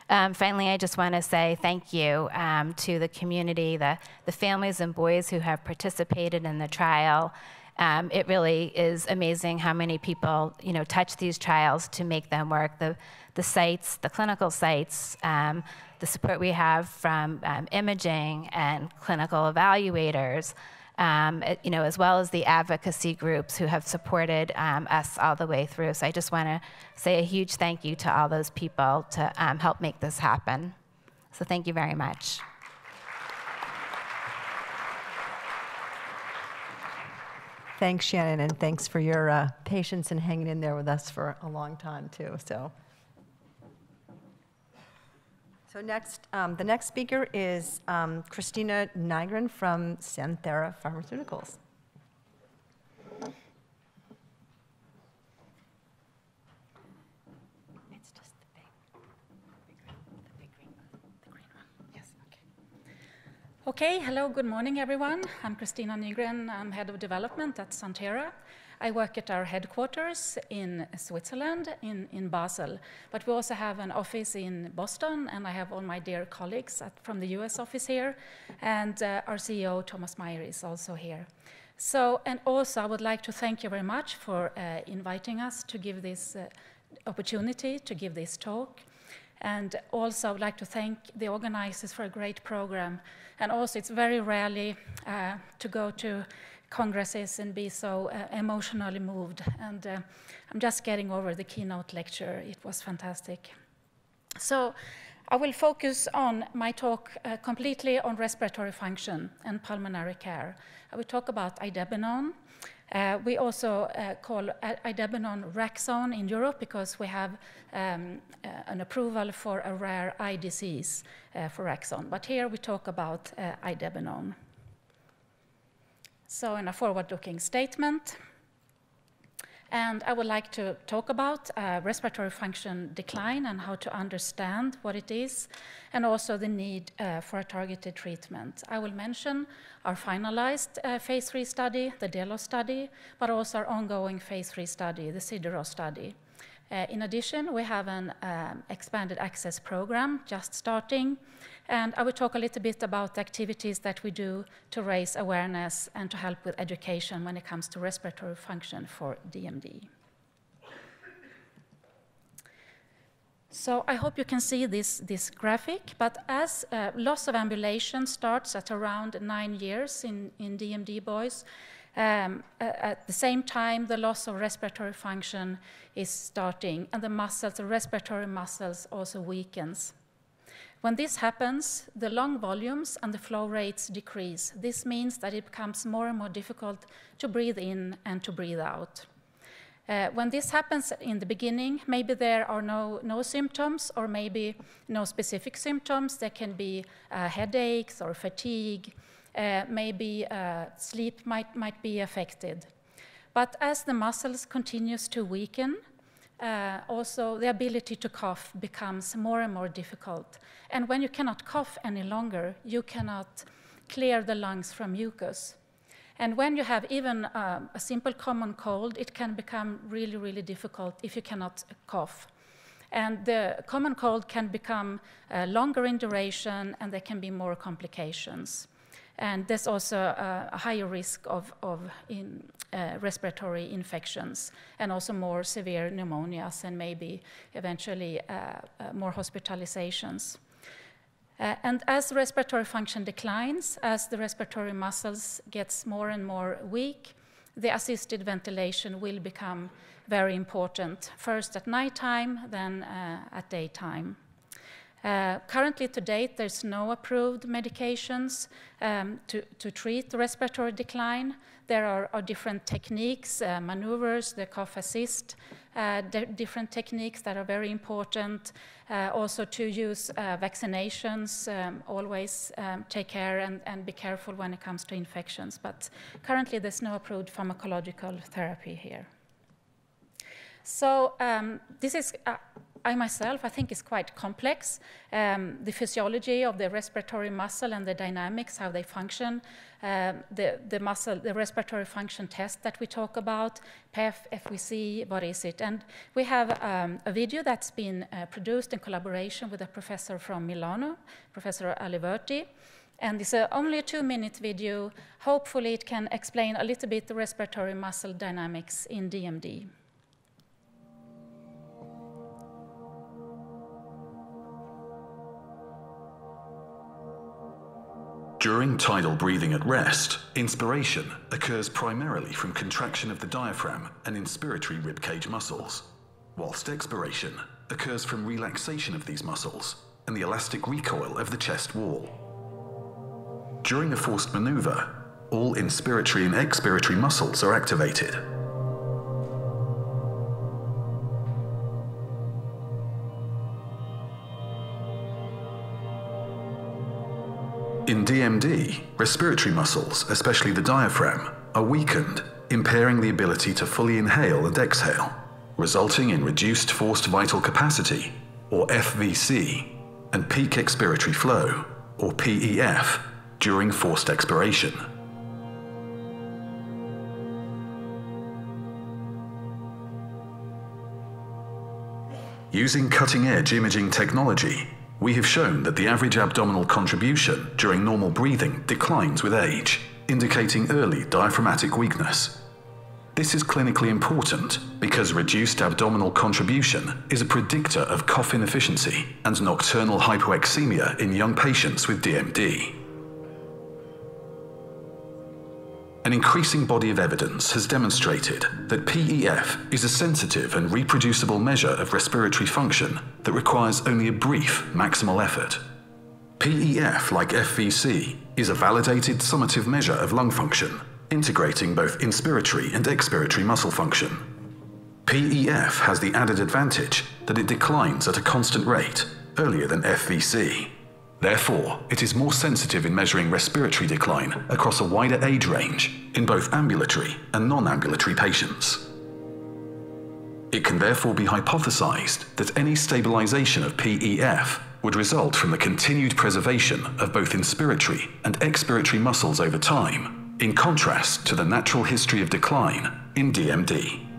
Finally, I just want to say thank you to the community, the families and boys who have participated in the trial, It really is amazing how many people, touch these trials to make them work. The sites, the clinical sites, the support we have from imaging and clinical evaluators, as well as the advocacy groups who have supported us all the way through. So I just want to say a huge thank you to all those people to help make this happen. So thank you very much. Thanks, Shannon, and thanks for your patience and hanging in there with us for a long time, too. So next, the next speaker is Kristina Nygren from Santhera Pharmaceuticals. It's just the big green one. Yes, okay. Okay, hello, good morning, everyone. I'm Kristina Nygren. I'm head of development at Santhera. I work at our headquarters in Switzerland, in Basel, but we also have an office in Boston, and I have all my dear colleagues from the US office here, and our CEO, Thomas Meyer, is also here. So, and also I would like to thank you very much for inviting us to give this opportunity to give this talk. And also I would like to thank the organizers for a great program. And also it's very rarely to go to congresses and be so emotionally moved. And I'm just getting over the keynote lecture. It was fantastic. So I will focus on my talk completely on respiratory function and pulmonary care. I will talk about idebenone. We also call idebenone Raxone in Europe because we have an approval for a rare eye disease for Raxone. But here we talk about idebenone. So in a forward-looking statement, and I would like to talk about respiratory function decline and how to understand what it is, and also the need for a targeted treatment. I will mention our finalized phase 3 study, the DELO study, but also our ongoing phase 3 study, the CIDERO study. In addition, we have an expanded access program just starting, and I will talk a little bit about the activities that we do to raise awareness and to help with education when it comes to respiratory function for DMD. So I hope you can see this graphic, but as loss of ambulation starts at around 9 years in DMD boys, at the same time, the loss of respiratory function is starting, and the muscles, the respiratory muscles also weakens. When this happens, the lung volumes and the flow rates decrease. This means that it becomes more and more difficult to breathe in and to breathe out. When this happens in the beginning, maybe there are no symptoms or maybe no specific symptoms. There can be headaches or fatigue. Maybe sleep might be affected. But as the muscles continues to weaken, also the ability to cough becomes more and more difficult. And when you cannot cough any longer, you cannot clear the lungs from mucus. And when you have even a simple common cold, it can become really, really difficult if you cannot cough. And the common cold can become longer in duration, and there can be more complications. And there's also a higher risk of respiratory infections and also more severe pneumonias and maybe eventually more hospitalizations. And as respiratory function declines, as the respiratory muscles gets more and more weak, the assisted ventilation will become very important, first at nighttime, then at daytime. Currently, to date, there's no approved medications to treat the respiratory decline. There are different techniques, maneuvers, the cough assist, different techniques that are very important. Also to use vaccinations, always take care and be careful when it comes to infections. But currently, there's no approved pharmacological therapy here. So this is... I myself, I think, is quite complex. The physiology of the respiratory muscle and the dynamics, how they function, the respiratory function test that we talk about, PEF, FVC, what is it? And we have a video that's been produced in collaboration with a professor from Milano, Professor Aliverti, And it's only a 2-minute video. Hopefully it can explain a little bit the respiratory muscle dynamics in DMD. During tidal breathing at rest, inspiration occurs primarily from contraction of the diaphragm and inspiratory ribcage muscles, whilst expiration occurs from relaxation of these muscles and the elastic recoil of the chest wall. During a forced maneuver, all inspiratory and expiratory muscles are activated. In DMD, respiratory muscles, especially the diaphragm, are weakened, impairing the ability to fully inhale and exhale, resulting in reduced forced vital capacity, or FVC, and peak expiratory flow, or PEF, during forced expiration. Using cutting-edge imaging technology, we have shown that the average abdominal contribution during normal breathing declines with age, indicating early diaphragmatic weakness. This is clinically important because reduced abdominal contribution is a predictor of cough inefficiency and nocturnal hypoxemia in young patients with DMD. An increasing body of evidence has demonstrated that PEF is a sensitive and reproducible measure of respiratory function that requires only a brief maximal effort. PEF, like FVC, is a validated summative measure of lung function, integrating both inspiratory and expiratory muscle function. PEF has the added advantage that it declines at a constant rate, earlier than FVC. Therefore, it is more sensitive in measuring respiratory decline across a wider age range in both ambulatory and non-ambulatory patients. It can therefore be hypothesized that any stabilization of PEF would result from the continued preservation of both inspiratory and expiratory muscles over time, in contrast to the natural history of decline in DMD.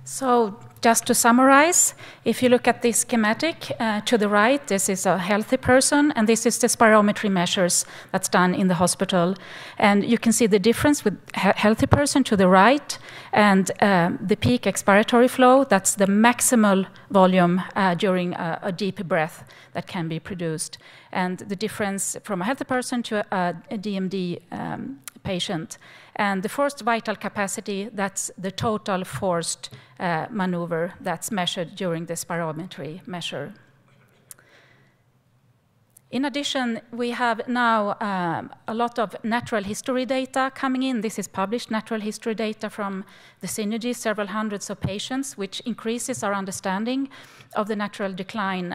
So just to summarize, if you look at this schematic to the right, this is a healthy person, and this is the spirometry measures that's done in the hospital. And you can see the difference with healthy person to the right, and the peak expiratory flow, that's the maximal volume during a deep breath that can be produced. And the difference from a healthy person to a DMD patient. And the forced vital capacity, that's the total forced maneuver that's measured during the spirometry measure. In addition, we have now a lot of natural history data coming in. This is published natural history data from the Synergy, several hundreds of patients, which increases our understanding of the natural decline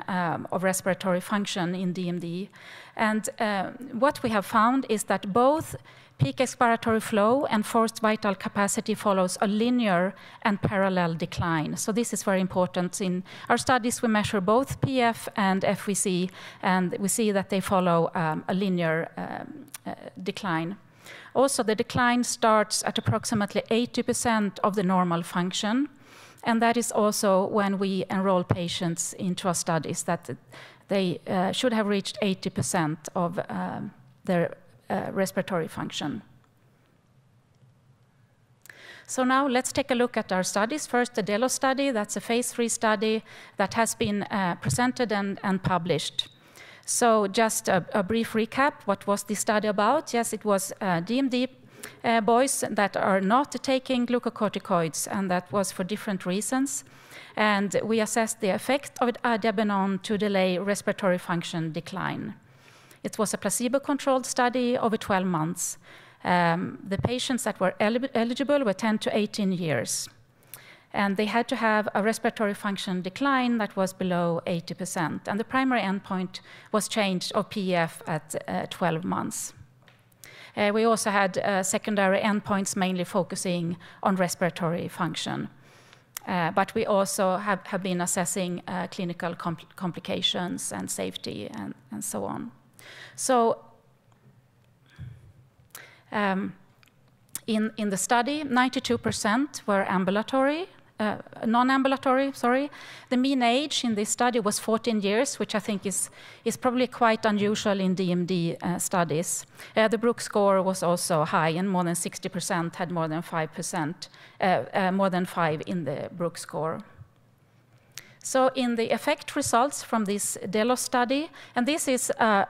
of respiratory function in DMD. And what we have found is that both peak expiratory flow and forced vital capacity follows a linear and parallel decline. So this is very important. In our studies, we measure both PF and FVC, and we see that they follow a linear decline. Also, the decline starts at approximately 80% of the normal function, and that is also when we enroll patients into our studies, that they should have reached 80% of their respiratory function. So now let's take a look at our studies. First, the DELO study, that's a phase 3 study that has been presented and published. So just a brief recap, what was this study about? Yes, it was DMD boys that are not taking glucocorticoids, and that was for different reasons. And we assessed the effect of idebenone to delay respiratory function decline. It was a placebo-controlled study over 12 months. The patients that were eligible were 10 to 18 years. And they had to have a respiratory function decline that was below 80%. And the primary endpoint was change of PEF at 12 months. We also had secondary endpoints mainly focusing on respiratory function. But we also have been assessing clinical complications and safety and so on. So In the study, 92% were ambulatory, non-ambulatory, sorry. The mean age in this study was 14 years, which I think is probably quite unusual in DMD studies. The Brooke score was also high, and more than 60% had more than 5%, more than 5 in the Brooke score. So in the effect results from this DELOS study, and this is a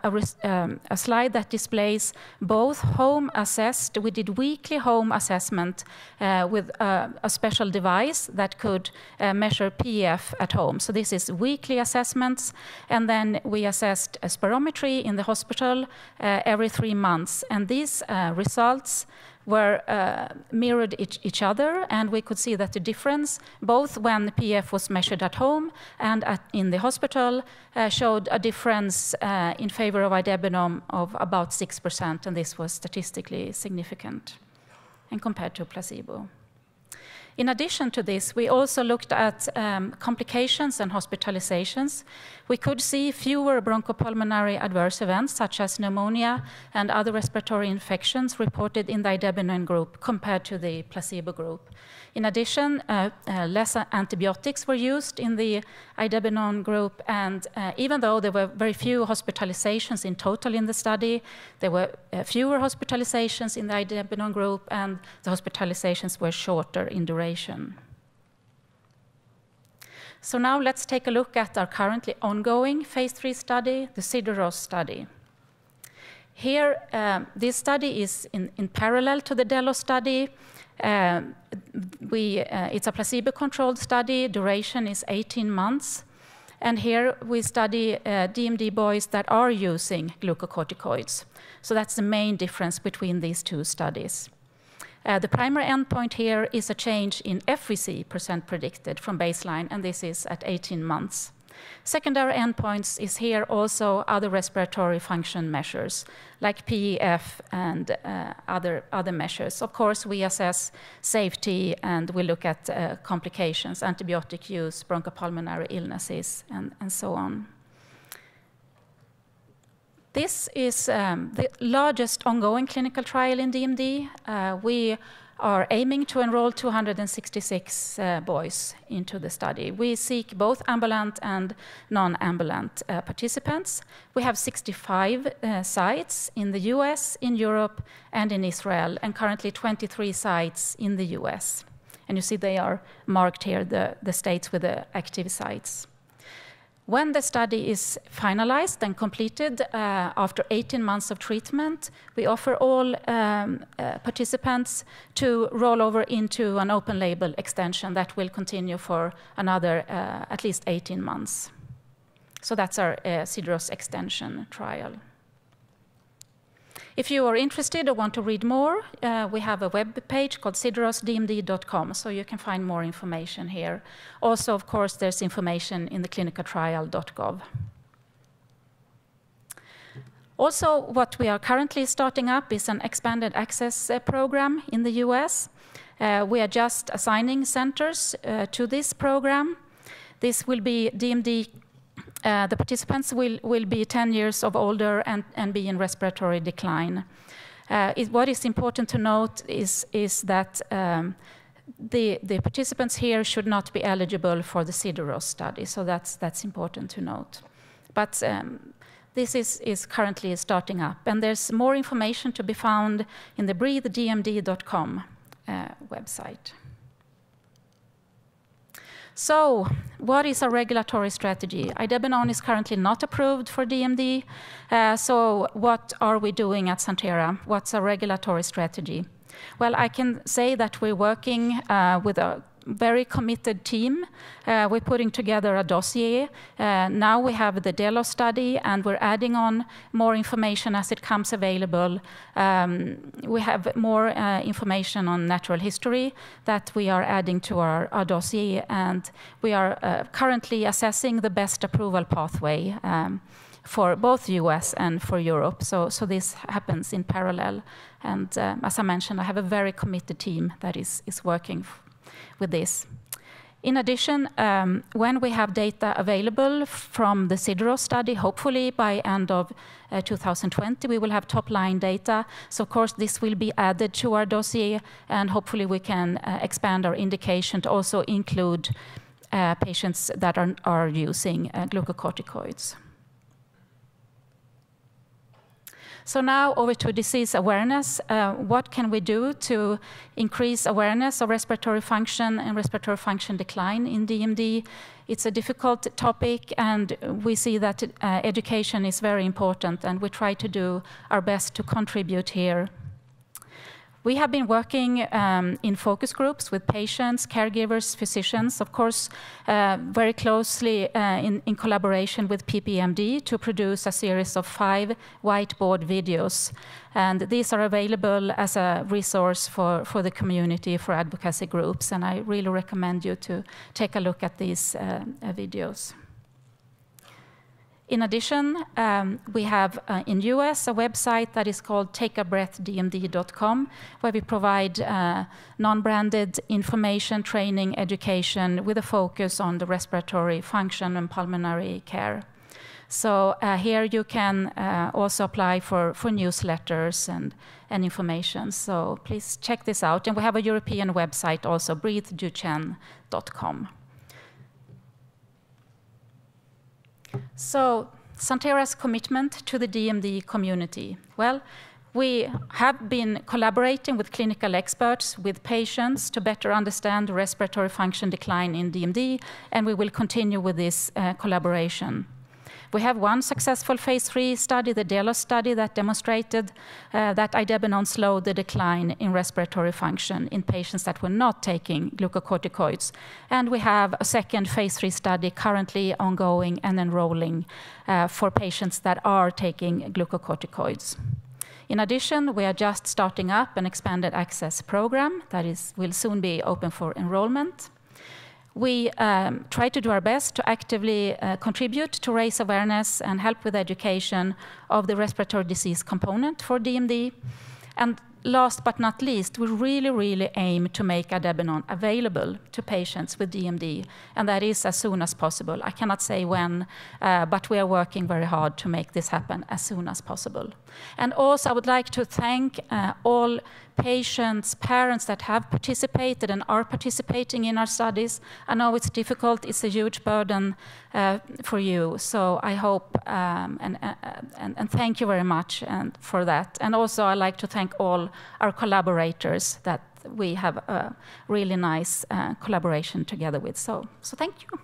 slide that displays both home assessed, we did weekly home assessment with a special device that could measure PEF at home. So this is weekly assessments, and then we assessed a spirometry in the hospital every 3 months. And these results were mirrored each other, and we could see that the difference, both when the PEF was measured at home and in the hospital, showed a difference in favor of idebenone of about 6%, and this was statistically significant and compared to placebo. In addition to this, we also looked at complications and hospitalizations. We could see fewer bronchopulmonary adverse events, such as pneumonia and other respiratory infections, reported in the idebenone group compared to the placebo group. In addition, less antibiotics were used in the idebenone group, and even though there were very few hospitalizations in total in the study, there were fewer hospitalizations in the idebenone group, and the hospitalizations were shorter in duration. So now let's take a look at our currently ongoing phase 3 study, the Sideros study. Here, this study is in parallel to the DELOS study. It's a placebo-controlled study. Duration is 18 months. And here we study DMD boys that are using glucocorticoids. So that's the main difference between these two studies. The primary endpoint here is a change in FVC % predicted from baseline, and this is at 18 months. Secondary endpoints is here also other respiratory function measures, like PEF and other measures. Of course, we assess safety, and we look at complications, antibiotic use, bronchopulmonary illnesses, and so on. This is the largest ongoing clinical trial in DMD. We are aiming to enroll 266 boys into the study. We seek both ambulant and non-ambulant participants. We have 65 sites in the US, in Europe, and in Israel, and currently 23 sites in the US. And you see they are marked here, the states with the active sites. When the study is finalized and completed after 18 months of treatment, we offer all participants to roll over into an open label extension that will continue for another at least 18 months. So that's our Sideros extension trial. If you are interested or want to read more, we have a web page called siderosdmd.com, so you can find more information here. Also, of course, there's information in the clinicaltrial.gov. Also, what we are currently starting up is an expanded access program in the US. We are just assigning centers to this program. This will be DMD. The participants will be 10 years of older and be in respiratory decline. What is important to note is that the participants here should not be eligible for the Sideros study, so that's important to note. But this is currently starting up, and there's more information to be found in the breathedmd.com website. So, what is our regulatory strategy? Idebenone is currently not approved for DMD. So, what are we doing at Santhera? What's our regulatory strategy? Well, I can say that we're working with a very committed team. We're putting together a dossier. Now we have the DELOS study, and we're adding on more information as it comes available. We have more information on natural history that we are adding to our dossier, and we are currently assessing the best approval pathway for both US and for Europe. So this happens in parallel. And as I mentioned, I have a very committed team that is working with this. In addition, when we have data available from the Sidro study, hopefully by end of 2020, we will have top-line data. So of course, this will be added to our dossier, and hopefully we can expand our indication to also include patients that are using glucocorticoids. So now over to disease awareness. What can we do to increase awareness of respiratory function and respiratory function decline in DMD? It's a difficult topic, and we see that education is very important, and we try to do our best to contribute here. We have been working in focus groups with patients, caregivers, physicians, of course, very closely in collaboration with PPMD to produce a series of 5 whiteboard videos. And these are available as a resource for the community, for advocacy groups, and I really recommend you to take a look at these videos. In addition, we have in US a website that is called takeabreathdmd.com, where we provide non-branded information, training, education with a focus on the respiratory function and pulmonary care. So here you can also apply for newsletters and information. So please check this out. And we have a European website also, breatheduchenne.com. So, Santhera's commitment to the DMD community. Well, we have been collaborating with clinical experts, with patients, to better understand the respiratory function decline in DMD, and we will continue with this collaboration. We have one successful phase 3 study, the DELOS study, that demonstrated that idebenone slowed the decline in respiratory function in patients that were not taking glucocorticoids. And we have a second phase 3 study currently ongoing and enrolling for patients that are taking glucocorticoids. In addition, we are just starting up an expanded access program that will soon be open for enrollment. We try to do our best to actively contribute to raise awareness and help with education of the respiratory disease component for DMD. And last but not least, we really aim to make idebenone available to patients with DMD, and that is as soon as possible. I cannot say when, but we are working very hard to make this happen as soon as possible. And also, I would like to thank all patients, parents that have participated and are participating in our studies. I know it's difficult, it's a huge burden for you, so I hope and thank you very much for that. And also I'd like to thank all our collaborators that we have a really nice collaboration together with. So thank you.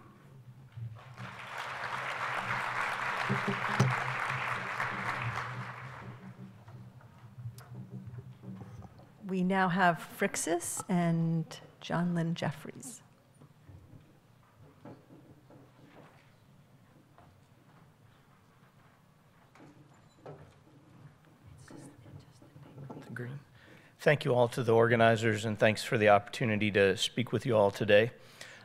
We now have Phrixus and Lynn Jeffries. Green. Thank you all to the organizers, and thanks for the opportunity to speak with you all today.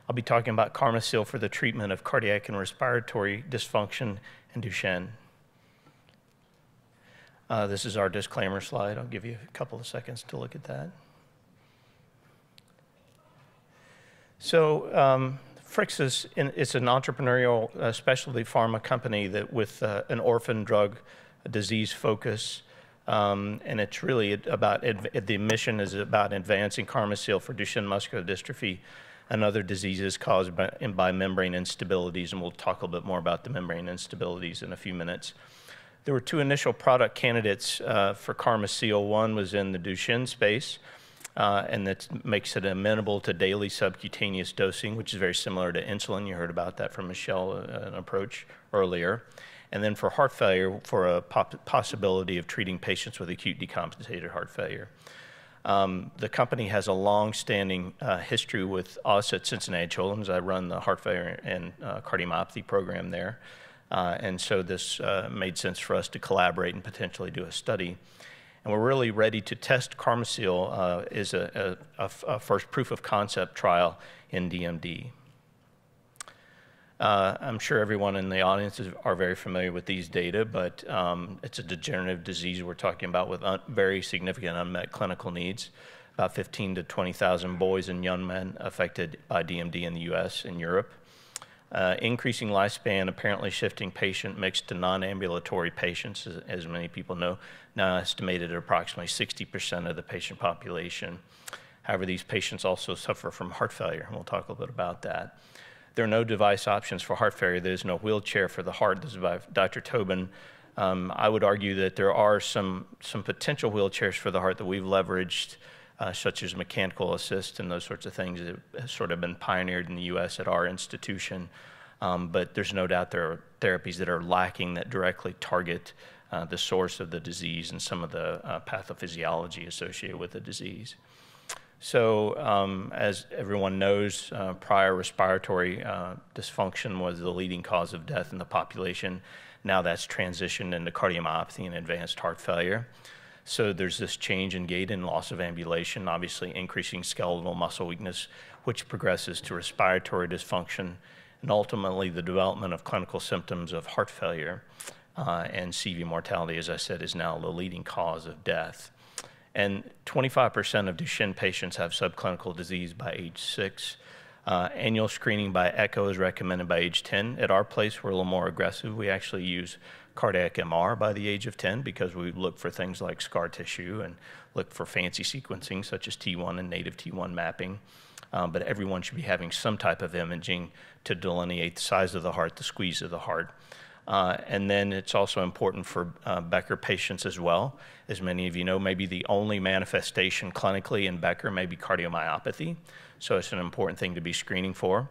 I'll be talking about Pharmaceuticals for the treatment of cardiac and respiratory dysfunction and Duchenne. This is our disclaimer slide. I'll give you a couple of seconds to look at that. So Phrixus is an entrepreneurial specialty pharma company that with an orphan drug disease focus. And it's really about, the mission is about advancing Pharmaceuticals for Duchenne muscular dystrophy and other diseases caused by membrane instabilities, and we'll talk a little bit more about the membrane instabilities in a few minutes. There were 2 initial product candidates for Pharmaceuticals. One was in the Duchenne space, and that makes it amenable to daily subcutaneous dosing, which is very similar to insulin. You heard about that from Michelle, an approach earlier. And then for heart failure, for a possibility of treating patients with acute decompensated heart failure. The company has a long-standing history with us at Cincinnati Children's. I run the heart failure and cardiomyopathy program there. And so this made sense for us to collaborate and potentially do a study. And we're really ready to test Pharmaceuticals as a first proof of concept trial in DMD. I'm sure everyone in the audience are very familiar with these data, but it's a degenerative disease we're talking about with very significant unmet clinical needs. about 15 to 20,000 boys and young men affected by DMD in the US and Europe. Increasing lifespan, apparently shifting patient mix to non-ambulatory patients, as many people know, now estimated at approximately 60% of the patient population. However, these patients also suffer from heart failure, and we'll talk a little bit about that. There are no device options for heart failure. There's no wheelchair for the heart. This is by Dr. Tobin. I would argue that there are some potential wheelchairs for the heart that we've leveraged, such as mechanical assist and those sorts of things that have sort of been pioneered in the US at our institution. But there's no doubt there are therapies that are lacking that directly target the source of the disease and some of the pathophysiology associated with the disease. So as everyone knows, prior respiratory dysfunction was the leading cause of death in the population. Now that's transitioned into cardiomyopathy and advanced heart failure. So there's this change in gait and loss of ambulation, obviously increasing skeletal muscle weakness, which progresses to respiratory dysfunction, and ultimately the development of clinical symptoms of heart failure. And CV mortality, as I said, is now the leading cause of death. And 25% of Duchenne patients have subclinical disease by age 6. Annual screening by echo is recommended by age 10. At our place, we're a little more aggressive. We actually use cardiac MR by the age of 10 because we look for things like scar tissue and look for fancy sequencing such as T1 and native T1 mapping. But everyone should be having some type of imaging to delineate the size of the heart, the squeeze of the heart. And then it's also important for Becker patients as well. As many of you know, maybe the only manifestation clinically in Becker may be cardiomyopathy. So it's an important thing to be screening for.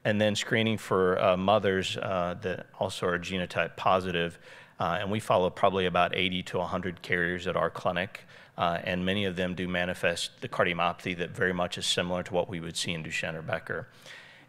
And then screening for mothers that also are genotype positive. And we follow probably about 80 to 100 carriers at our clinic. And many of them do manifest the cardiomyopathy that very much is similar to what we would see in Duchenne or Becker.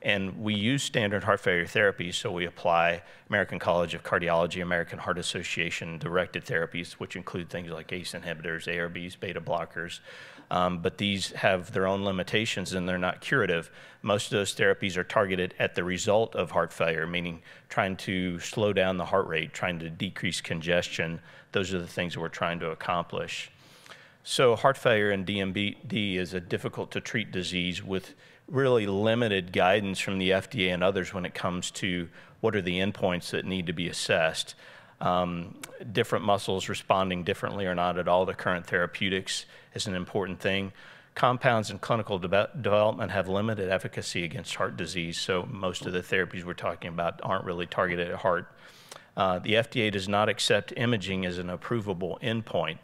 And we use standard heart failure therapies, so we apply American College of Cardiology, American Heart Association directed therapies, which include things like ACE inhibitors, ARBs, beta blockers. But these have their own limitations and they're not curative. Most of those therapies are targeted at the result of heart failure, meaning trying to slow down the heart rate, trying to decrease congestion. Those are the things that we're trying to accomplish. So heart failure and DMD is a difficult to treat disease with really limited guidance from the FDA and others when it comes to what are the endpoints that need to be assessed. Different muscles responding differently or not at all to current therapeutics is an important thing. Compounds in clinical development have limited efficacy against heart disease, so most of the therapies we're talking about aren't really targeted at heart. The FDA does not accept imaging as an approvable endpoint.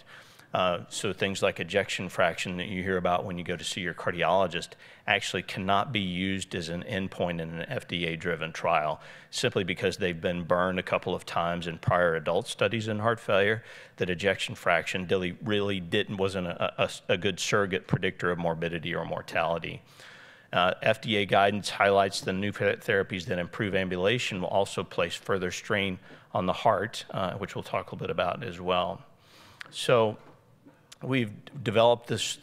So things like ejection fraction that you hear about when you go to see your cardiologist actually cannot be used as an endpoint in an FDA-driven trial, simply because they've been burned a couple of times in prior adult studies in heart failure, that ejection fraction really wasn't a good surrogate predictor of morbidity or mortality. FDA guidance highlights the new therapies that improve ambulation will also place further strain on the heart, which we'll talk a little bit about as well. So we've developed this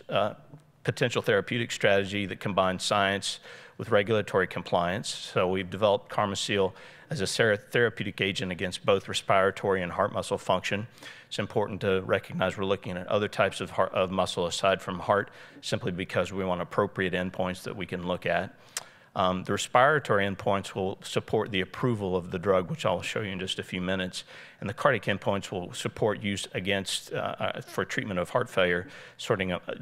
potential therapeutic strategy that combines science with regulatory compliance. So we've developed Carmacil as a therapeutic agent against both respiratory and heart muscle function. It's important to recognize we're looking at other types of muscle aside from heart, simply because we want appropriate endpoints that we can look at. The respiratory endpoints will support the approval of the drug, which I'll show you in just a few minutes. And the cardiac endpoints will support use for treatment of heart failure,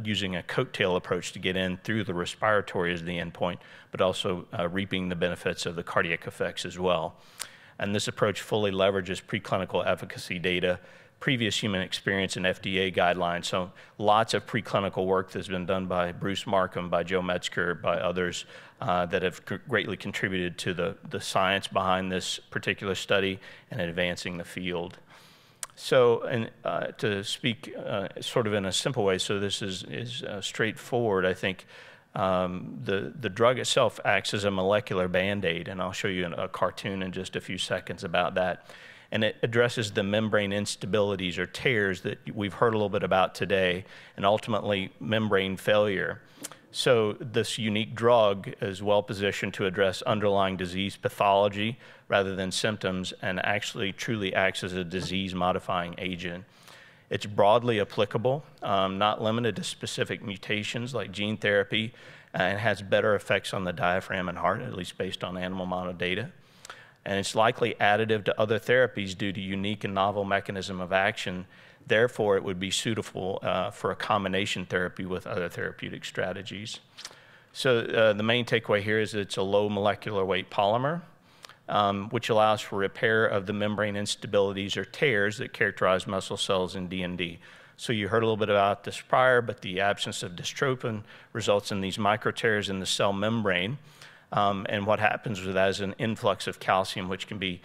using a coattail approach to get in through the respiratory as the endpoint, but also reaping the benefits of the cardiac effects as well. And this approach fully leverages preclinical efficacy data, previous human experience, and FDA guidelines. So lots of preclinical work that's been done by Bruce Markham, by Joe Metzger, by others that have greatly contributed to the science behind this particular study and advancing the field. So, to speak sort of in a simple way, so this is straightforward, I think. The drug itself acts as a molecular Band-Aid, and I'll show you a cartoon in just a few seconds about that. And it addresses the membrane instabilities or tears that we've heard a little bit about today, and ultimately membrane failure. So this unique drug is well positioned to address underlying disease pathology rather than symptoms, and actually truly acts as a disease-modifying agent. It's broadly applicable, not limited to specific mutations like gene therapy, and has better effects on the diaphragm and heart, at least based on animal model data. And it's likely additive to other therapies due to unique and novel mechanism of action. Therefore, it would be suitable for a combination therapy with other therapeutic strategies. So the main takeaway here is that it's a low molecular weight polymer, which allows for repair of the membrane instabilities or tears that characterize muscle cells in DMD. So you heard a little bit about this prior, but the absence of dystrophin results in these micro tears in the cell membrane. And what happens with that is an influx of calcium, which can be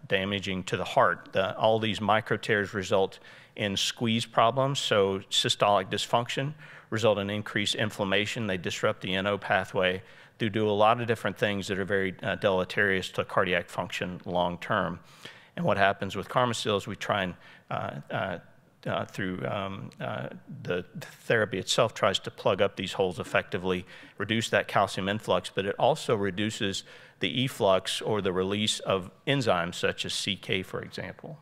damaging to the heart. All these micro tears result in squeeze problems, so systolic dysfunction, result in increased inflammation. They disrupt the NO pathway. They do a lot of different things that are very deleterious to cardiac function long term. And what happens with Pharmaceuticals is we try and through the therapy itself tries to plug up these holes effectively, reduce that calcium influx, but it also reduces the efflux or the release of enzymes such as CK, for example.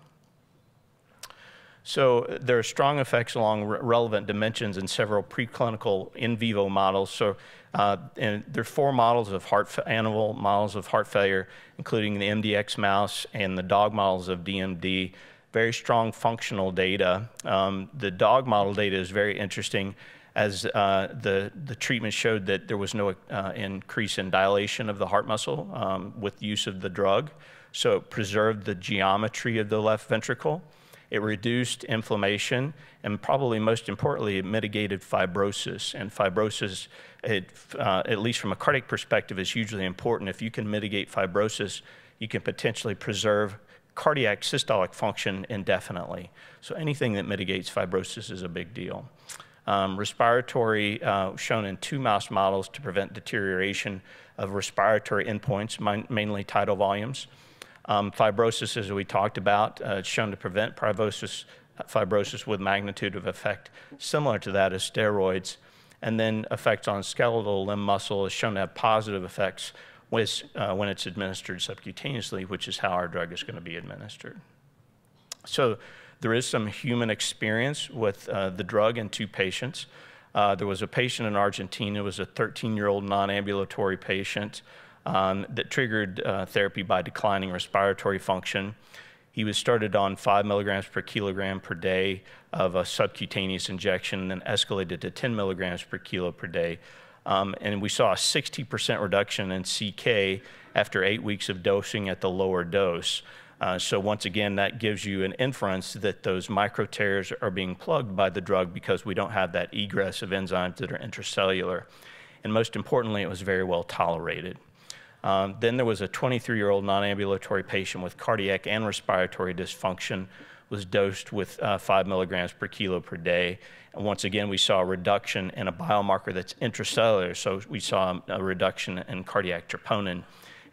So there are strong effects along relevant dimensions in several preclinical in vivo models. So and there are 4 models of animal models of heart failure, including the MDX mouse and the dog models of DMD. Very strong functional data. The dog model data is very interesting, as the treatment showed that there was no increase in dilation of the heart muscle with use of the drug. So it preserved the geometry of the left ventricle. It reduced inflammation, and probably most importantly, it mitigated fibrosis. And fibrosis, at least from a cardiac perspective, is hugely important. If you can mitigate fibrosis, you can potentially preserve cardiac systolic function indefinitely. So anything that mitigates fibrosis is a big deal. Respiratory, shown in 2 mouse models to prevent deterioration of respiratory endpoints, mainly tidal volumes. Fibrosis, as we talked about, shown to prevent fibrosis with magnitude of effect similar to that of steroids. And then effects on skeletal limb muscle is shown to have positive effects when it's administered subcutaneously, which is how our drug is going to be administered. So there is some human experience with the drug in 2 patients. There was a patient in Argentina. It was a 13-year-old non-ambulatory patient that triggered therapy by declining respiratory function. He was started on 5 milligrams per kilogram per day of a subcutaneous injection, and then escalated to 10 milligrams per kilo per day. And we saw a 60% reduction in CK after 8 weeks of dosing at the lower dose. So once again, that gives you an inference that those micro tears are being plugged by the drug because we don't have that egress of enzymes that are intracellular. And most importantly, it was very well tolerated. Then there was a 23-year-old non-ambulatory patient with cardiac and respiratory dysfunction, was dosed with 5 milligrams per kilo per day. And once again, we saw a reduction in a biomarker that's intracellular. So we saw a reduction in cardiac troponin.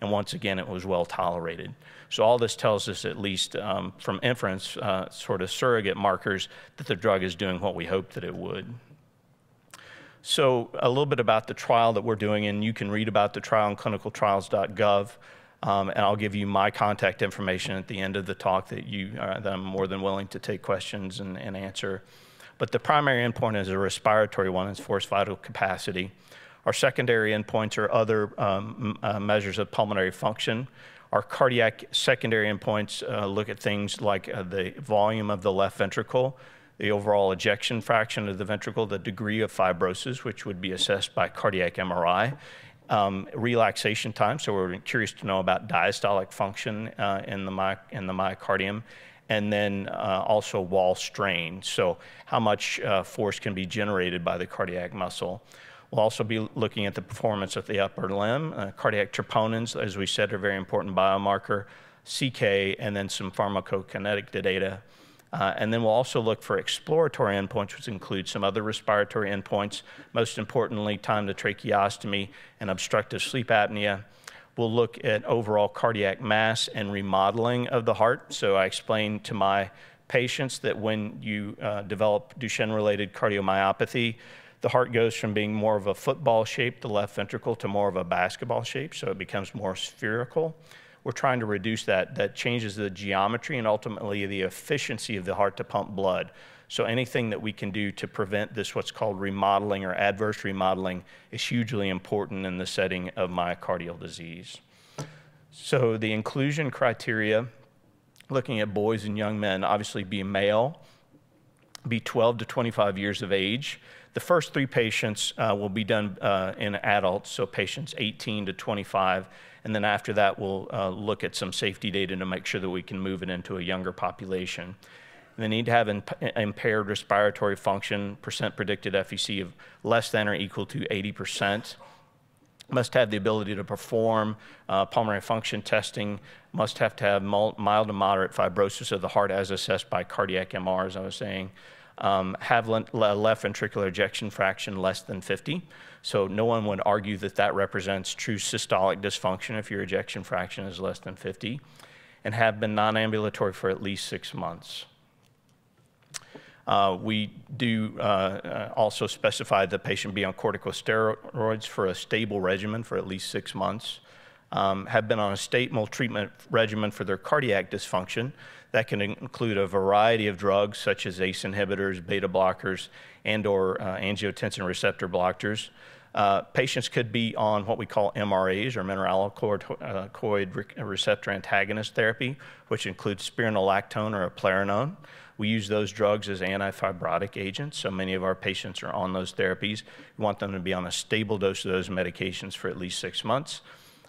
And once again, it was well tolerated. So all this tells us, at least from inference, sort of surrogate markers, that the drug is doing what we hoped that it would. So a little bit about the trial that we're doing, and you can read about the trial on clinicaltrials.gov. And I'll give you my contact information at the end of the talk that I'm more than willing to take questions and answer. But the primary endpoint is a respiratory one. It's forced vital capacity. Our secondary endpoints are other measures of pulmonary function. Our cardiac secondary endpoints look at things like the volume of the left ventricle, the overall ejection fraction of the ventricle, the degree of fibrosis, which would be assessed by cardiac MRI, relaxation time. So we're curious to know about diastolic function in the myocardium, and then also wall strain. So how much force can be generated by the cardiac muscle. We'll also be looking at the performance of the upper limb. Cardiac troponins, as we said, are a very important biomarker, CK, and then some pharmacokinetic data. And then we'll also look for exploratory endpoints, which include some other respiratory endpoints, most importantly, time to tracheostomy and obstructive sleep apnea. We'll look at overall cardiac mass and remodeling of the heart. So I explained to my patients that when you develop Duchenne-related cardiomyopathy, the heart goes from being more of a football shape, the left ventricle, to more of a basketball shape, so it becomes more spherical. we're trying to reduce that. That changes the geometry and ultimately the efficiency of the heart to pump blood. So anything that we can do to prevent this, what's called remodeling or adverse remodeling, is hugely important in the setting of myocardial disease. So the inclusion criteria, looking at boys and young men, obviously be male, be 12 to 25 years of age. The first 3 patients will be done in adults, so patients 18 to 25, and then after that we'll look at some safety data to make sure that we can move it into a younger population. They need to have impaired respiratory function, percent predicted FVC of less than or equal to 80%. Must have the ability to perform pulmonary function testing, must have to have mild to moderate fibrosis of the heart as assessed by cardiac MR, as I was saying. Have left ventricular ejection fraction less than 50. So no one would argue that that represents true systolic dysfunction if your ejection fraction is less than 50. And have been non-ambulatory for at least 6 months. We do also specify the patient be on corticosteroids for a stable regimen for at least 6 months. Have been on a stable treatment regimen for their cardiac dysfunction. That can include a variety of drugs such as ACE inhibitors, beta blockers, and or angiotensin receptor blockers. Patients could be on what we call MRAs, or mineralocorticoid receptor antagonist therapy, which includes spironolactone or eplerenone. We use those drugs as antifibrotic agents, so many of our patients are on those therapies. We want them to be on a stable dose of those medications for at least 6 months.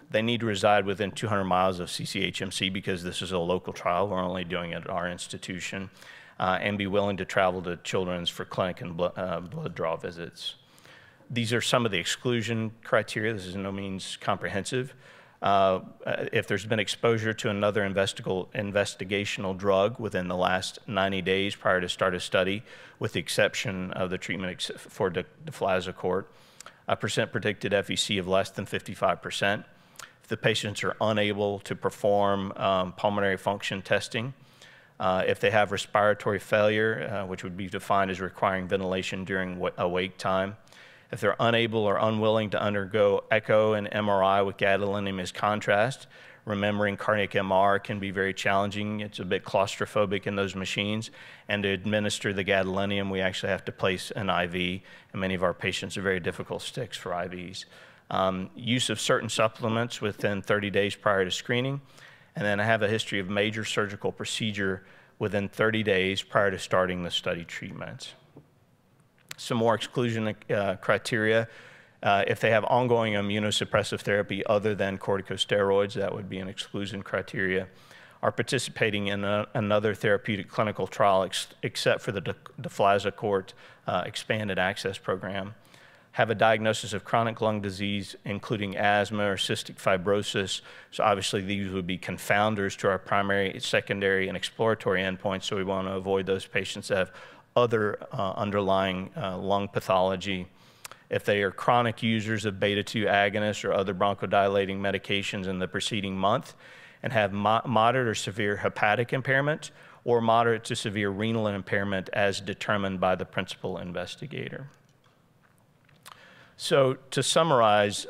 They need to reside within 200 miles of CCHMC because this is a local trial. We're only doing it at our institution. And be willing to travel to Children's for clinic and blood draw visits. These are some of the exclusion criteria. This is no means comprehensive. If there's been exposure to another investigational drug within the last 90 days prior to start a study, with the exception of the treatment for deflazacort, a percent predicted FVC of less than 55%. If the patients are unable to perform pulmonary function testing, if they have respiratory failure, which would be defined as requiring ventilation during awake time, if they're unable or unwilling to undergo echo and MRI with gadolinium as contrast, remembering cardiac MR can be very challenging. It's a bit claustrophobic in those machines. And to administer the gadolinium, we actually have to place an IV, and many of our patients are very difficult sticks for IVs. Use of certain supplements within 30 days prior to screening, and then I have a history of major surgical procedure within 30 days prior to starting the study treatment. Some more exclusion criteria. If they have ongoing immunosuppressive therapy other than corticosteroids, that would be an exclusion criteria. Are participating in another therapeutic clinical trial except for the deflazacort expanded access program. Have a diagnosis of chronic lung disease, including asthma or cystic fibrosis. So obviously these would be confounders to our primary, secondary, and exploratory endpoints, so we want to avoid those patients that have other underlying lung pathology. If they are chronic users of beta-2 agonists or other bronchodilating medications in the preceding month, and have moderate or severe hepatic impairment or moderate to severe renal impairment as determined by the principal investigator. So to summarize,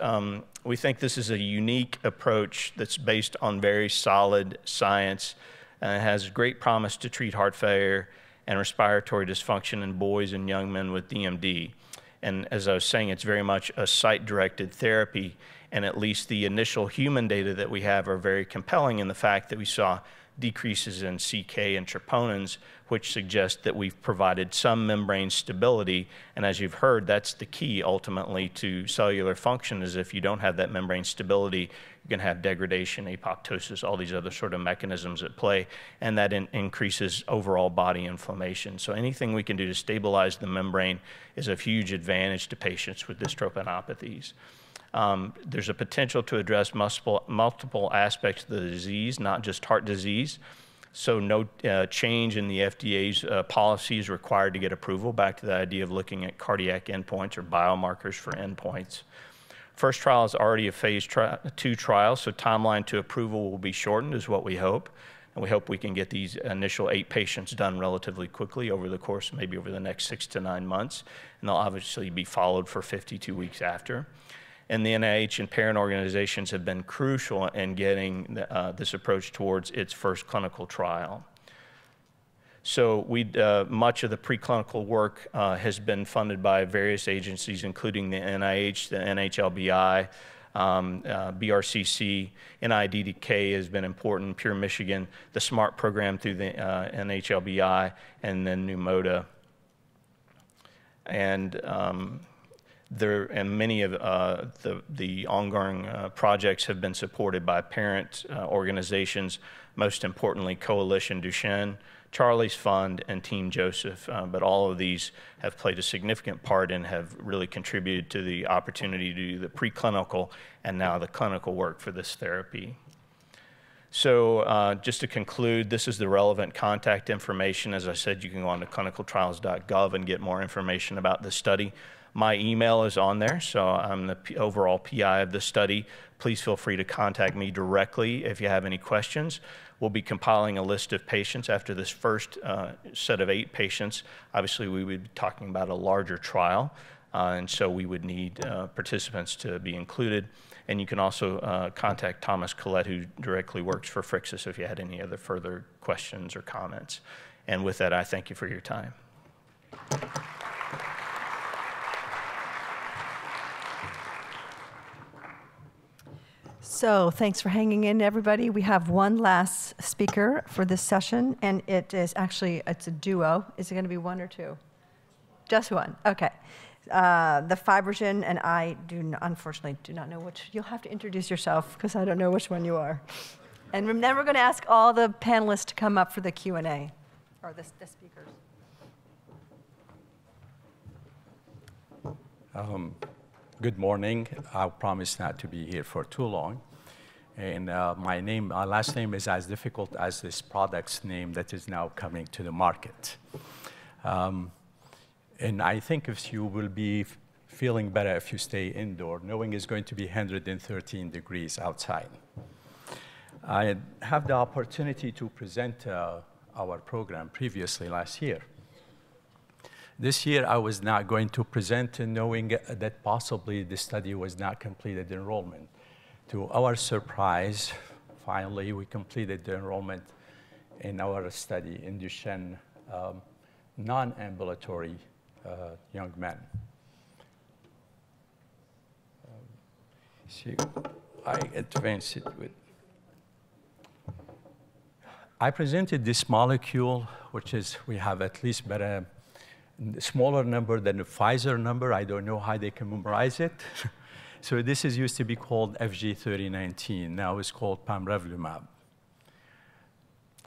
we think this is a unique approach that's based on very solid science and has great promise to treat heart failure and respiratory dysfunction in boys and young men with DMD. And as I was saying, it's very much a site-directed therapy, and at least the initial human data that we have are very compelling in the fact that we saw decreases in CK and troponins, which suggest that we've provided some membrane stability. And as you've heard, that's the key ultimately to cellular function, is if you don't have that membrane stability, you're going to have degradation, apoptosis, all these other sort of mechanisms at play, and that increases overall body inflammation. So anything we can do to stabilize the membrane is of huge advantage to patients with dystrophinopathies. There's a potential to address multiple aspects of the disease, not just heart disease. So no change in the FDA's policy is required to get approval, back to the idea of looking at cardiac endpoints or biomarkers for endpoints. First trial is already a phase 2 trial, so timeline to approval will be shortened is what we hope. And we hope we can get these initial 8 patients done relatively quickly over the course, maybe over the next 6 to 9 months. And they'll obviously be followed for 52 weeks after. And the NIH and parent organizations have been crucial in getting this approach towards its first clinical trial. So much of the preclinical work has been funded by various agencies, including the NIH, the NHLBI, BRCC, NIDDK has been important, Pure Michigan, the SMART program through the NHLBI, and then Pneumoda. And many of the ongoing projects have been supported by parent organizations, most importantly Coalition Duchenne, Charlie's Fund, and Team Joseph. But all of these have played a significant part and have really contributed to the opportunity to do the preclinical and now the clinical work for this therapy. So just to conclude, this is the relevant contact information. As I said, you can go on to clinicaltrials.gov and get more information about this study. My email is on there, so I'm the overall PI of the study. Please feel free to contact me directly if you have any questions. We'll be compiling a list of patients after this first set of 8 patients. Obviously, we would be talking about a larger trial, and so we would need participants to be included. And you can also contact Thomas Collette, who directly works for Phrixus, if you had any other further questions or comments. And with that, I thank you for your time. So thanks for hanging in, everybody. We have one last speaker for this session, and it's a duo. Is it going to be one or two? Just one. Okay. The Fibrogen, and I unfortunately do not know which. You'll have to introduce yourself because I don't know which one you are. And then we're going to ask all the panelists to come up for the Q&A, or the speakers. Good morning. I'll promise not to be here for too long. And my last name is as difficult as this product's name that is now coming to the market. And I think if you will be feeling better if you stay indoor, knowing it's going to be 113 degrees outside. I have the opportunity to present our program previously last year. This year, I was not going to present knowing that possibly the study was not completed enrollment. To our surprise, finally, we completed the enrollment in our study in Duchenne non-ambulatory young men. See, I advance it with. I presented this molecule, which is, we have at least better, smaller number than the Pfizer number. I don't know how they can memorize it. So this is used to be called FG3019. Now it's called pamrevlumab.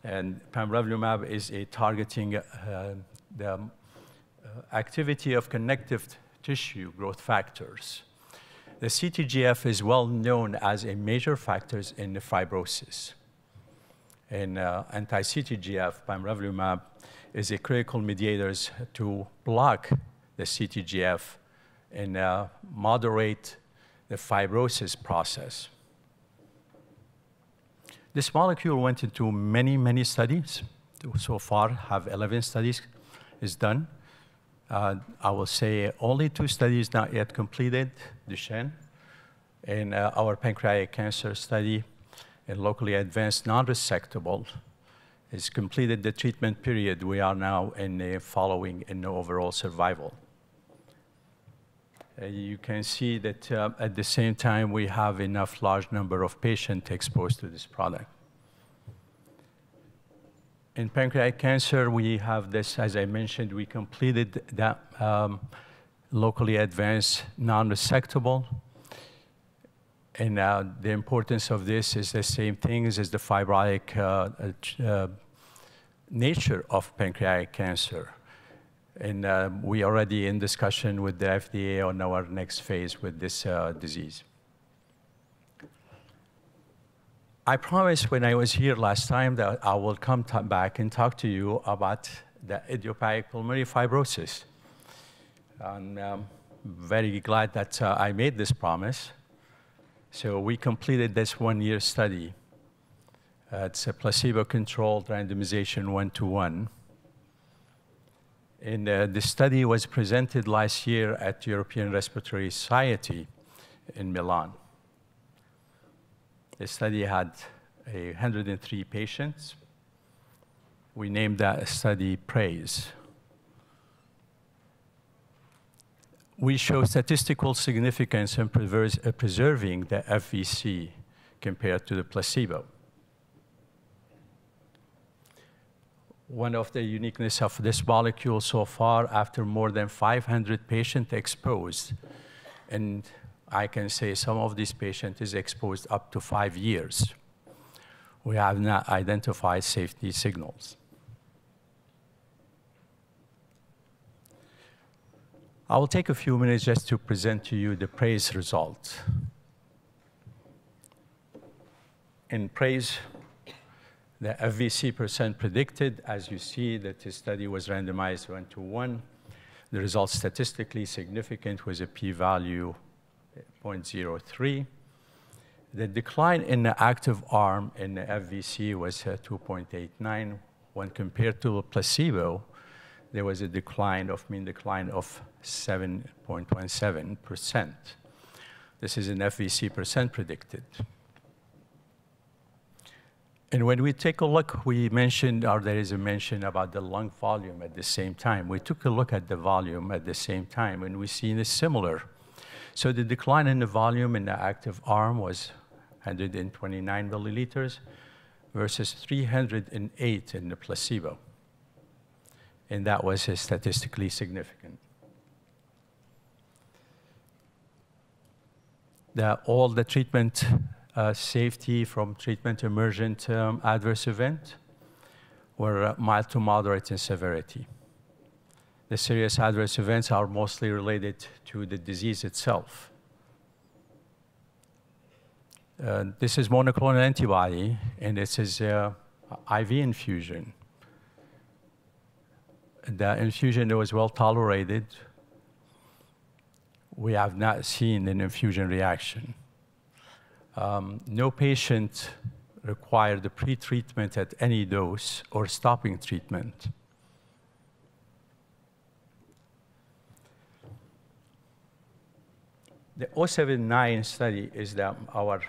And pamrevlumab is a targeting the activity of connective tissue growth factors. The CTGF is well known as a major factor in the fibrosis. And anti-CTGF, pamrevlumab, is a critical mediator to block the CTGF and moderate the fibrosis process. This molecule went into many, many studies. So far, have 11 studies is done. I will say only 2 studies not yet completed, Duchenne, and our pancreatic cancer study in locally advanced non-resectable is completed the treatment period. We are now in the following in the overall survival. You can see that at the same time, we have enough large number of patients exposed to this product. In pancreatic cancer, we have this, as I mentioned, we completed that locally advanced non-resectable. And the importance of this is the same thing as the fibrotic nature of pancreatic cancer. And we are already in discussion with the FDA on our next phase with this disease. I promised when I was here last time that I will come back and talk to you about the idiopathic pulmonary fibrosis. And I'm very glad that I made this promise. So we completed this 1-year study. It's a placebo-controlled randomization 1-to-1. And the study was presented last year at European Respiratory Society in Milan. The study had 103 patients. We named that study PRAISE. We show statistical significance in preserving the FVC compared to the placebo. One of the uniqueness of this molecule so far, after more than 500 patients exposed, and I can say some of these patients is exposed up to 5 years, we have not identified safety signals. I will take a few minutes just to present to you the PRAISE result. In PRAISE, the FVC percent predicted, as you see, that the study was randomized 1-to-1. The result statistically significant was a p-value 0.03. The decline in the active arm in the FVC was 2.89. When compared to a placebo, there was a mean decline of 7.17%. This is an FVC percent predicted. And when we take a look, we mentioned, or there is a mention about the lung volume at the same time. We took a look at the volume at the same time, and we see it similar. So the decline in the volume in the active arm was 129 milliliters versus 308 in the placebo. And that was statistically significant. All the treatment safety from treatment emergent adverse event were mild to moderate in severity. The serious adverse events are mostly related to the disease itself. This is monoclonal antibody, and this is IV infusion. The infusion was well tolerated. We have not seen an infusion reaction. No patient required the pre-treatment at any dose or stopping treatment. The 079 study is our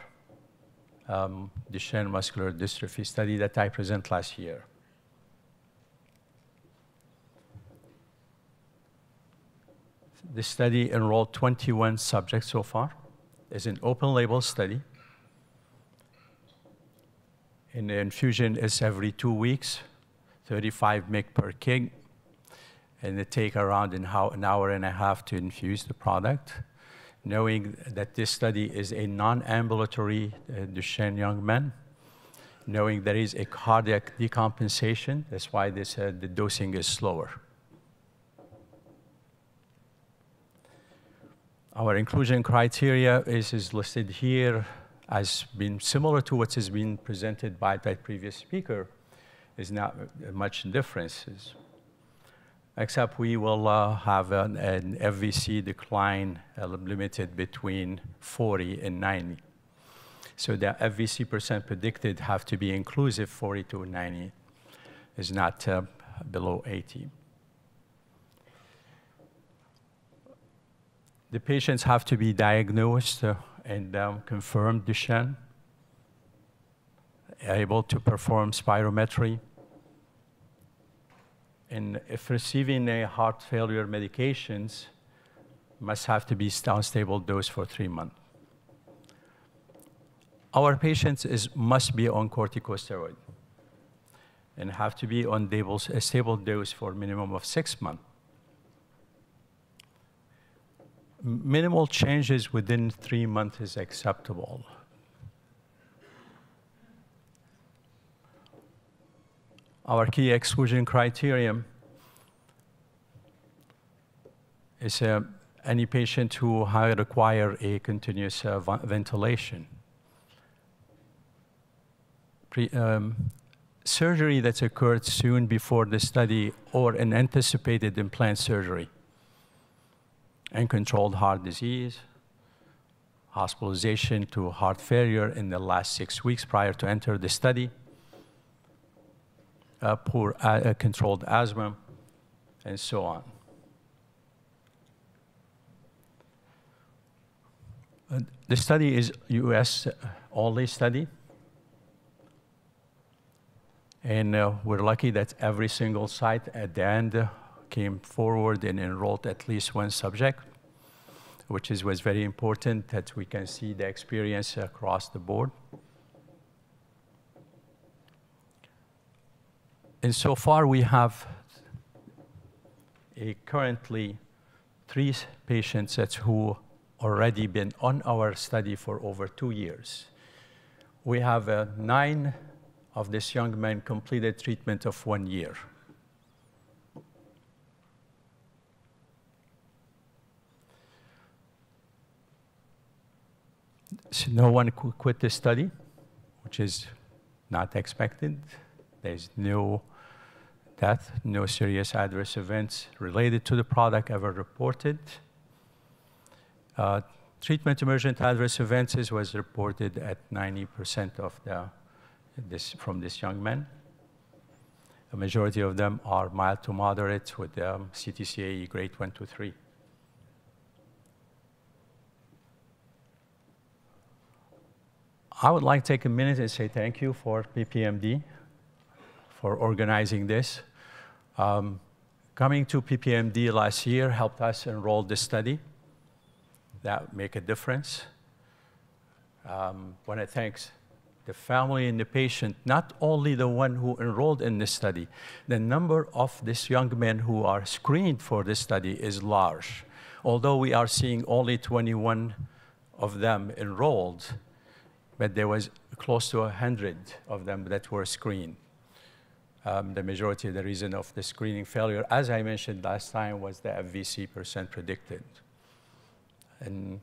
Duchenne muscular dystrophy study that I presented last year. The study enrolled 21 subjects so far. It's an open-label study. And the infusion is every 2 weeks, 35 mg per kg. And it takes around an hour and a half to infuse the product, knowing that this study is a non-ambulatory Duchenne young man, knowing there is a cardiac decompensation. That's why the dosing is slower. Our inclusion criteria is listed here as being similar to what has been presented by the previous speaker. Is not much differences, except we will have an FVC decline limited between 40 and 90. So the FVC percent predicted have to be inclusive, 40 to 90 is not below 80. The patients have to be diagnosed and confirmed Duchenne, able to perform spirometry, and if receiving heart failure medications, must have to be on stable dose for 3 months. Our patients must be on corticosteroid and have to be on a stable dose for a minimum of 6 months. Minimal changes within 3 months is acceptable. Our key exclusion criterion is any patient who require a continuous ventilation. Surgery that's occurred soon before the study or an anticipated implant surgery. Uncontrolled heart disease, hospitalization to heart failure in the last 6 weeks prior to enter the study, poor controlled asthma, and so on. The study is US only study. And we're lucky that every single site at the end came forward and enrolled at least one subject, which was very important that we can see the experience across the board. And so far, we have currently 3 patients who already been on our study for over 2 years. We have 9 of these young men completed treatment of 1 year. So no one quit the study, which is not expected. There's no death, no serious adverse events related to the product ever reported. Treatment emergent adverse events was reported at 90% of from this young man. A majority of them are mild to moderate with CTCAE grade 1 to 3. I would like to take a minute and say thank you for PPMD for organizing this. Coming to PPMD last year helped us enroll this study. That make a difference. Want to thank the family and the patient, not only the one who enrolled in this study. The number of these young men who are screened for this study is large. Although we are seeing only 21 of them enrolled, but there was close to 100 of them that were screened. The majority of the reason of the screening failure, as I mentioned last time, was the FVC % predicted. And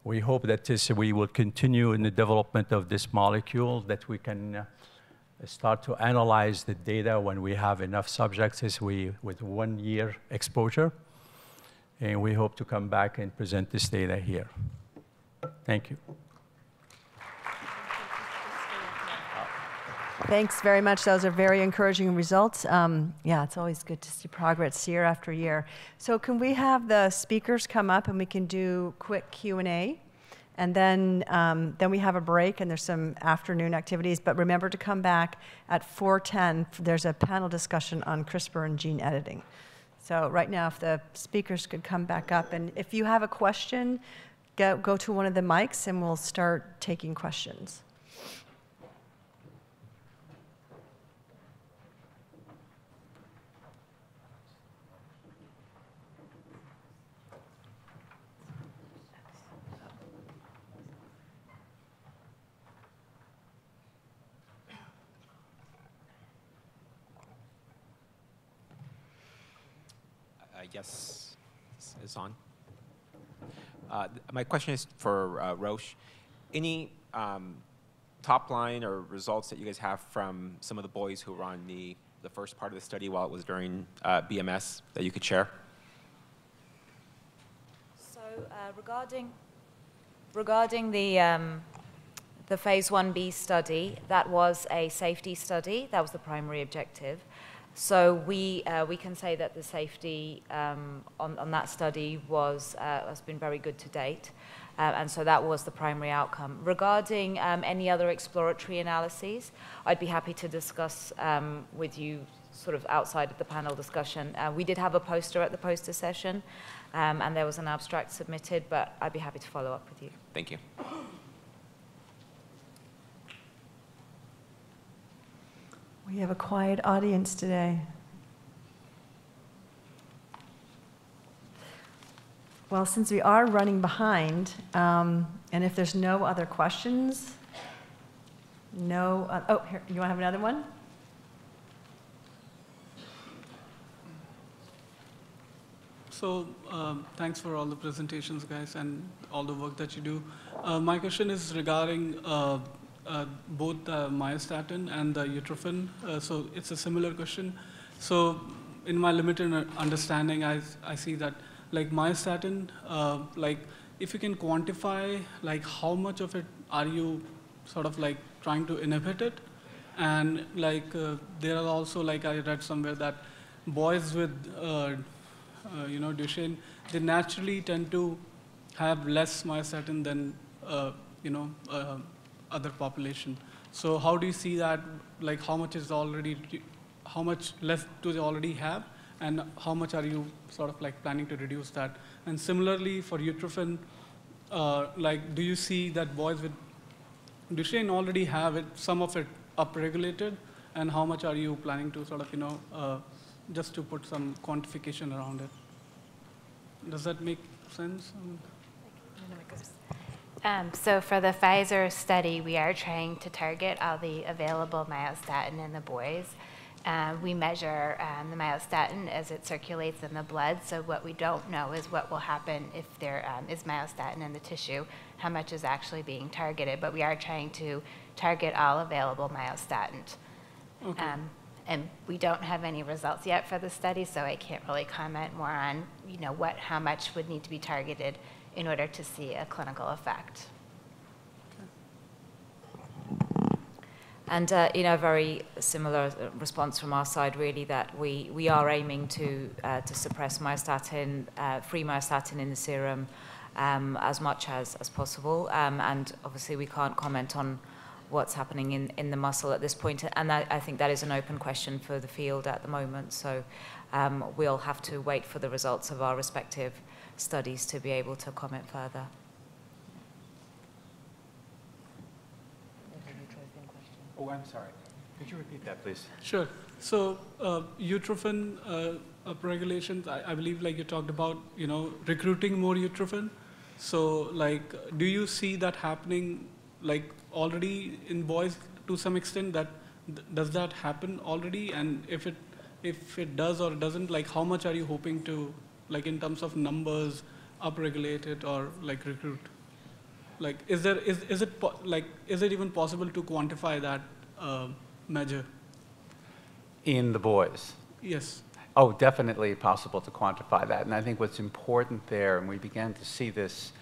we hope that we will continue in the development of this molecule, that we can start to analyze the data when we have enough subjects with 1 year exposure. And we hope to come back and present this data here. Thank you. Thanks very much. Those are very encouraging results. Yeah, it's always good to see progress year after year. So can we have the speakers come up and we can do quick Q&A? And then we have a break and there's some afternoon activities. But remember to come back at 4:10. There's a panel discussion on CRISPR and gene editing. So right now, if the speakers could come back up. And if you have a question, go to one of the mics and we'll start taking questions. Yes, this is on. My question is for Roche. Any top line or results that you guys have from some of the boys who were on the first part of the study while it was during BMS that you could share? So regarding the phase 1b study, that was a safety study. That was the primary objective. So we can say that the safety on that study has been very good to date, and so that was the primary outcome. Regarding any other exploratory analyses, I'd be happy to discuss with you sort of outside of the panel discussion. We did have a poster at the poster session, and there was an abstract submitted, but I'd be happy to follow up with you. Thank you. We have a quiet audience today. Well, since we are running behind, and if there's no other questions, oh, here, you want to have another one? So thanks for all the presentations, guys, and all the work that you do. My question is regarding both the myostatin and the utrophin. So it's a similar question. So in my limited understanding, I see that like myostatin, like if you can quantify like how much of it are you sort of like trying to inhibit it? And like there are also, like I read somewhere that boys with Duchenne, they naturally tend to have less myostatin than other population. So how do you see that? Like, how much less do they already have, and how much are you sort of like planning to reduce that? And similarly for utrophin, like, do you see that boys with Duchenne already have it, some of it upregulated, and how much are you planning to sort of, just to put some quantification around it? Does that make sense? So for the Pfizer study, we are trying to target all the available myostatin in the boys. We measure the myostatin as it circulates in the blood. So what we don't know is what will happen if there is myostatin in the tissue, how much is actually being targeted. But we are trying to target all available myostatin. Okay. And we don't have any results yet for the study, so I can't really comment more on how much would need to be targeted in order to see a clinical effect. And a very similar response from our side, really, that we are aiming to suppress myostatin, free myostatin in the serum as much as possible. And obviously, we can't comment on what's happening in the muscle at this point. And I think that is an open question for the field at the moment. So we'll have to wait for the results of our respective studies to be able to comment further. Oh, I'm sorry. Could you repeat that, please? Sure. So utrophin upregulations, I believe, like you talked about, recruiting more utrophin. So, like, do you see that happening, like, already in boys to some extent? Does that happen already? And if it does or doesn't, like, how much are you hoping to, like, in terms of numbers, upregulate it or like recruit? Like, is it even possible to quantify that measure? In the boys? Yes. Oh, definitely possible to quantify that. And I think what's important there, and we began to see this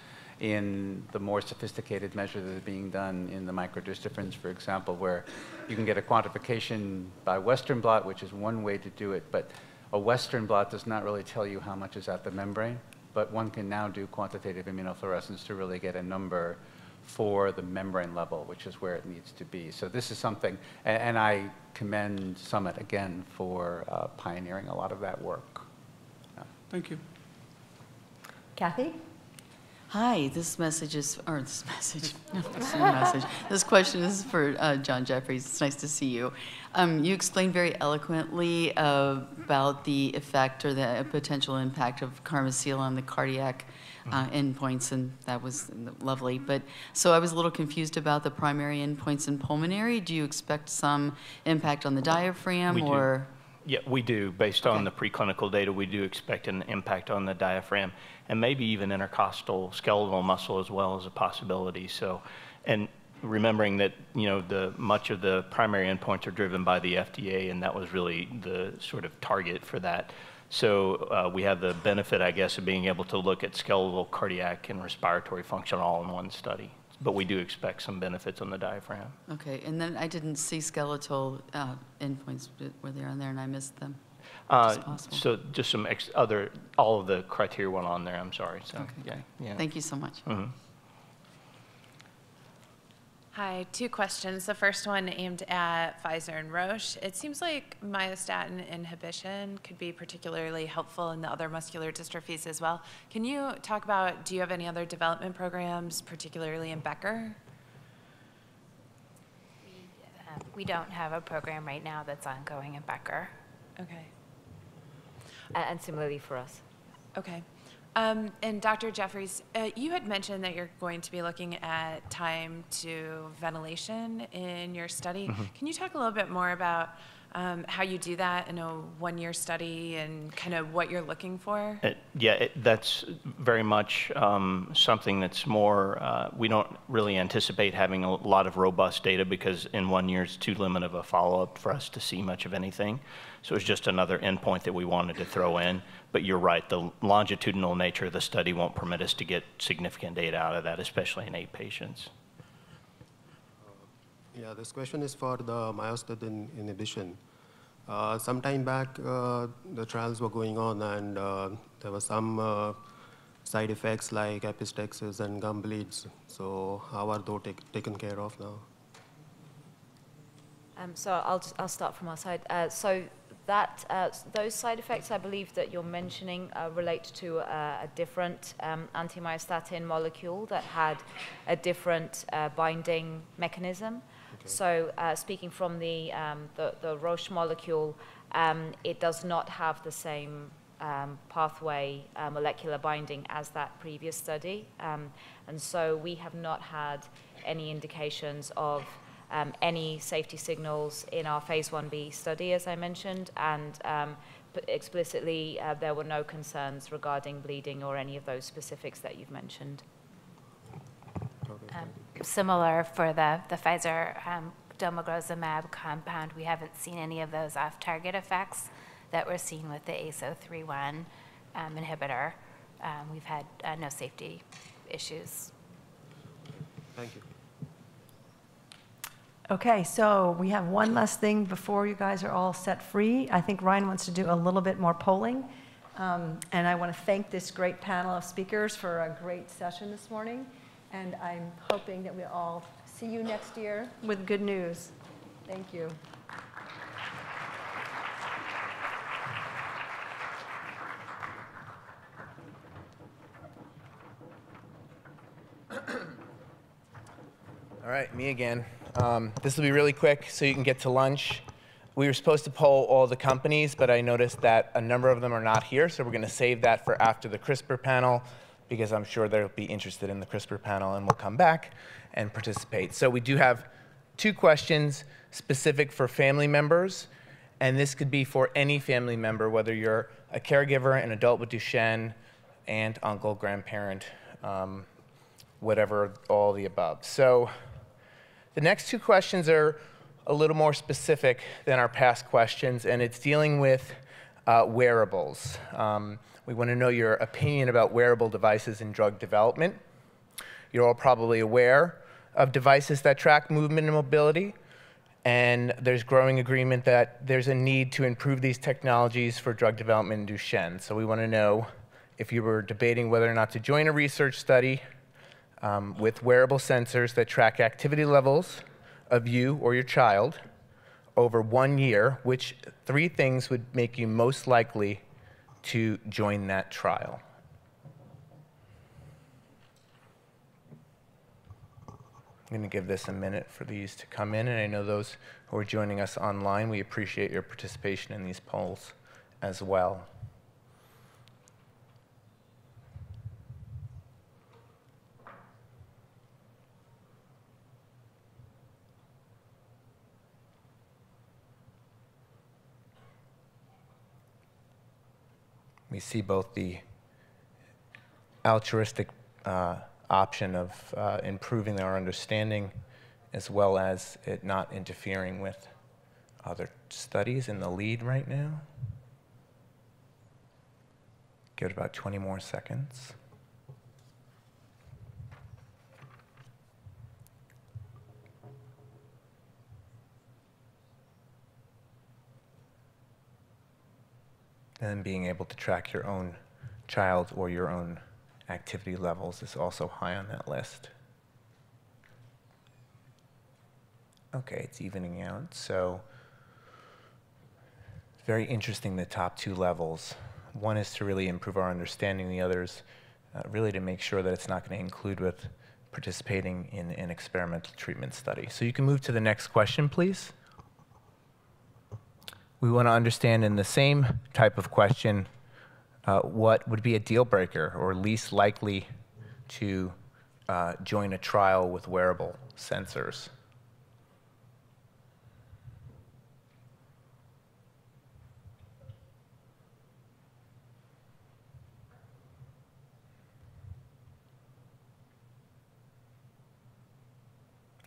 in the more sophisticated measures that are being done in the microdystrophins, for example, where you can get a quantification by Western blot, which is one way to do it, but a Western blot does not really tell you how much is at the membrane, but one can now do quantitative immunofluorescence to really get a number for the membrane level, which is where it needs to be. So this is something, and I commend Summit again for pioneering a lot of that work. Yeah. Thank you. Kathy? Hi, this message is, or this message, no, it's not a message. This question is for John Jeffries. It's nice to see you. You explained very eloquently about the effect or the potential impact of Pharmaceuticals on the cardiac endpoints, and that was lovely. But so I was a little confused about the primary endpoints in pulmonary. Do you expect some impact on the diaphragm or? Yeah, we do. Based on the preclinical data, we do expect an impact on the diaphragm and maybe even intercostal skeletal muscle as well as a possibility. So, and remembering that, much of the primary endpoints are driven by the FDA, and that was really the sort of target for that. So we have the benefit, I guess, of being able to look at skeletal, cardiac, and respiratory function all in one study. But we do expect some benefits on the diaphragm. Okay, and then I didn't see skeletal endpoints. Were they on there and I missed them? So just some all of the criteria went on there, I'm sorry. So, okay. Yeah. Thank you so much. Mm-hmm. Hi, 2 questions. The first one aimed at Pfizer and Roche. It seems like myostatin inhibition could be particularly helpful in the other muscular dystrophies as well. Can you talk about, do you have any other development programs, particularly in Becker? We don't have a program right now that's ongoing in Becker. Okay. And similarly for us. Okay. And Dr. Jeffries, you had mentioned that you're going to be looking at time to ventilation in your study. Mm-hmm. Can you talk a little bit more about how you do that in a 1-year study and kind of what you're looking for? That's very much something that's more, we don't really anticipate having a lot of robust data because in 1 year it's too limited of a follow-up for us to see much of anything. So it's just another endpoint that we wanted to throw in. But you're right, the longitudinal nature of the study won't permit us to get significant data out of that, especially in 8 patients. Yeah, this question is for the myostatin inhibition. Some time back, the trials were going on, and there was some side effects like epistaxis and gum bleeds. So how are those taken care of now? So I'll start from our side. So those side effects, I believe that you're mentioning, relate to a different anti-myostatin molecule that had a different binding mechanism. Okay. So speaking from the Roche molecule, it does not have the same pathway molecular binding as that previous study. And so we have not had any indications of any safety signals in our phase 1b study, as I mentioned, and explicitly there were no concerns regarding bleeding or any of those specifics that you've mentioned. Similar for the Pfizer domogrozumab compound, we haven't seen any of those off-target effects that we're seeing with the ASO31 inhibitor. We've had no safety issues. Thank you. Okay, so we have one last thing before you guys are all set free. I think Ryan wants to do a little bit more polling. And I want to thank this great panel of speakers for a great session this morning. And I'm hoping that we all see you next year with good news. Thank you. All right, me again. This will be really quick so you can get to lunch. We were supposed to poll all the companies, but I noticed that a number of them are not here, so we're going to save that for after the CRISPR panel, because I'm sure they'll be interested in the CRISPR panel, and we'll come back and participate. So we do have 2 questions specific for family members, and this could be for any family member, whether you're a caregiver, an adult with Duchenne, aunt, uncle, grandparent, whatever, all the above. So the next 2 questions are a little more specific than our past questions, and it's dealing with wearables. We want to know your opinion about wearable devices in drug development. You're all probably aware of devices that track movement and mobility, and there's growing agreement that there's a need to improve these technologies for drug development in Duchenne. So we want to know if you were debating whether or not to join a research study with wearable sensors that track activity levels of you or your child over 1 year, which 3 things would make you most likely to join that trial? I'm going to give this a minute for these to come in, and I know those who are joining us online, we appreciate your participation in these polls as well. We see both the altruistic option of improving our understanding, as well as it not interfering with other studies in the lead right now. Give it about 20 more seconds. And being able to track your own child or your own activity levels is also high on that list. Okay, it's evening out, so very interesting, the top 2 levels. One is to really improve our understanding, the others really to make sure that it's not going to include with participating in an experimental treatment study. So you can move to the next question, please. We want to understand in the same type of question what would be a deal breaker or least likely to join a trial with wearable sensors.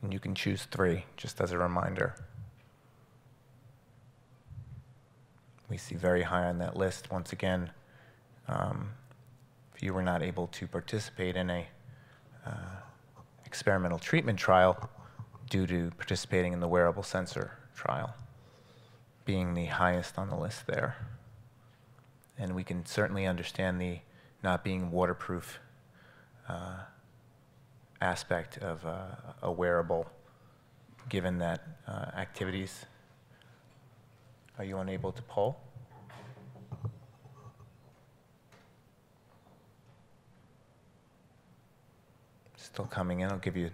And you can choose 3, just as a reminder. We see very high on that list. Once again, if you were not able to participate in a experimental treatment trial due to participating in the wearable sensor trial, being the highest on the list there. And we can certainly understand the not being waterproof aspect of a wearable, given that activities? Are you unable to poll? Still coming in. I'll give you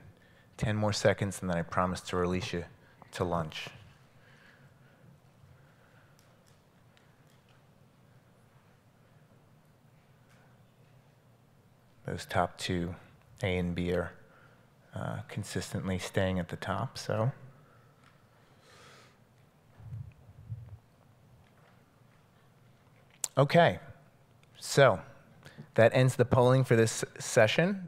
10 more seconds, and then I promise to release you to lunch. Those top two, A and B, are consistently staying at the top, so. Okay, so that ends the polling for this session.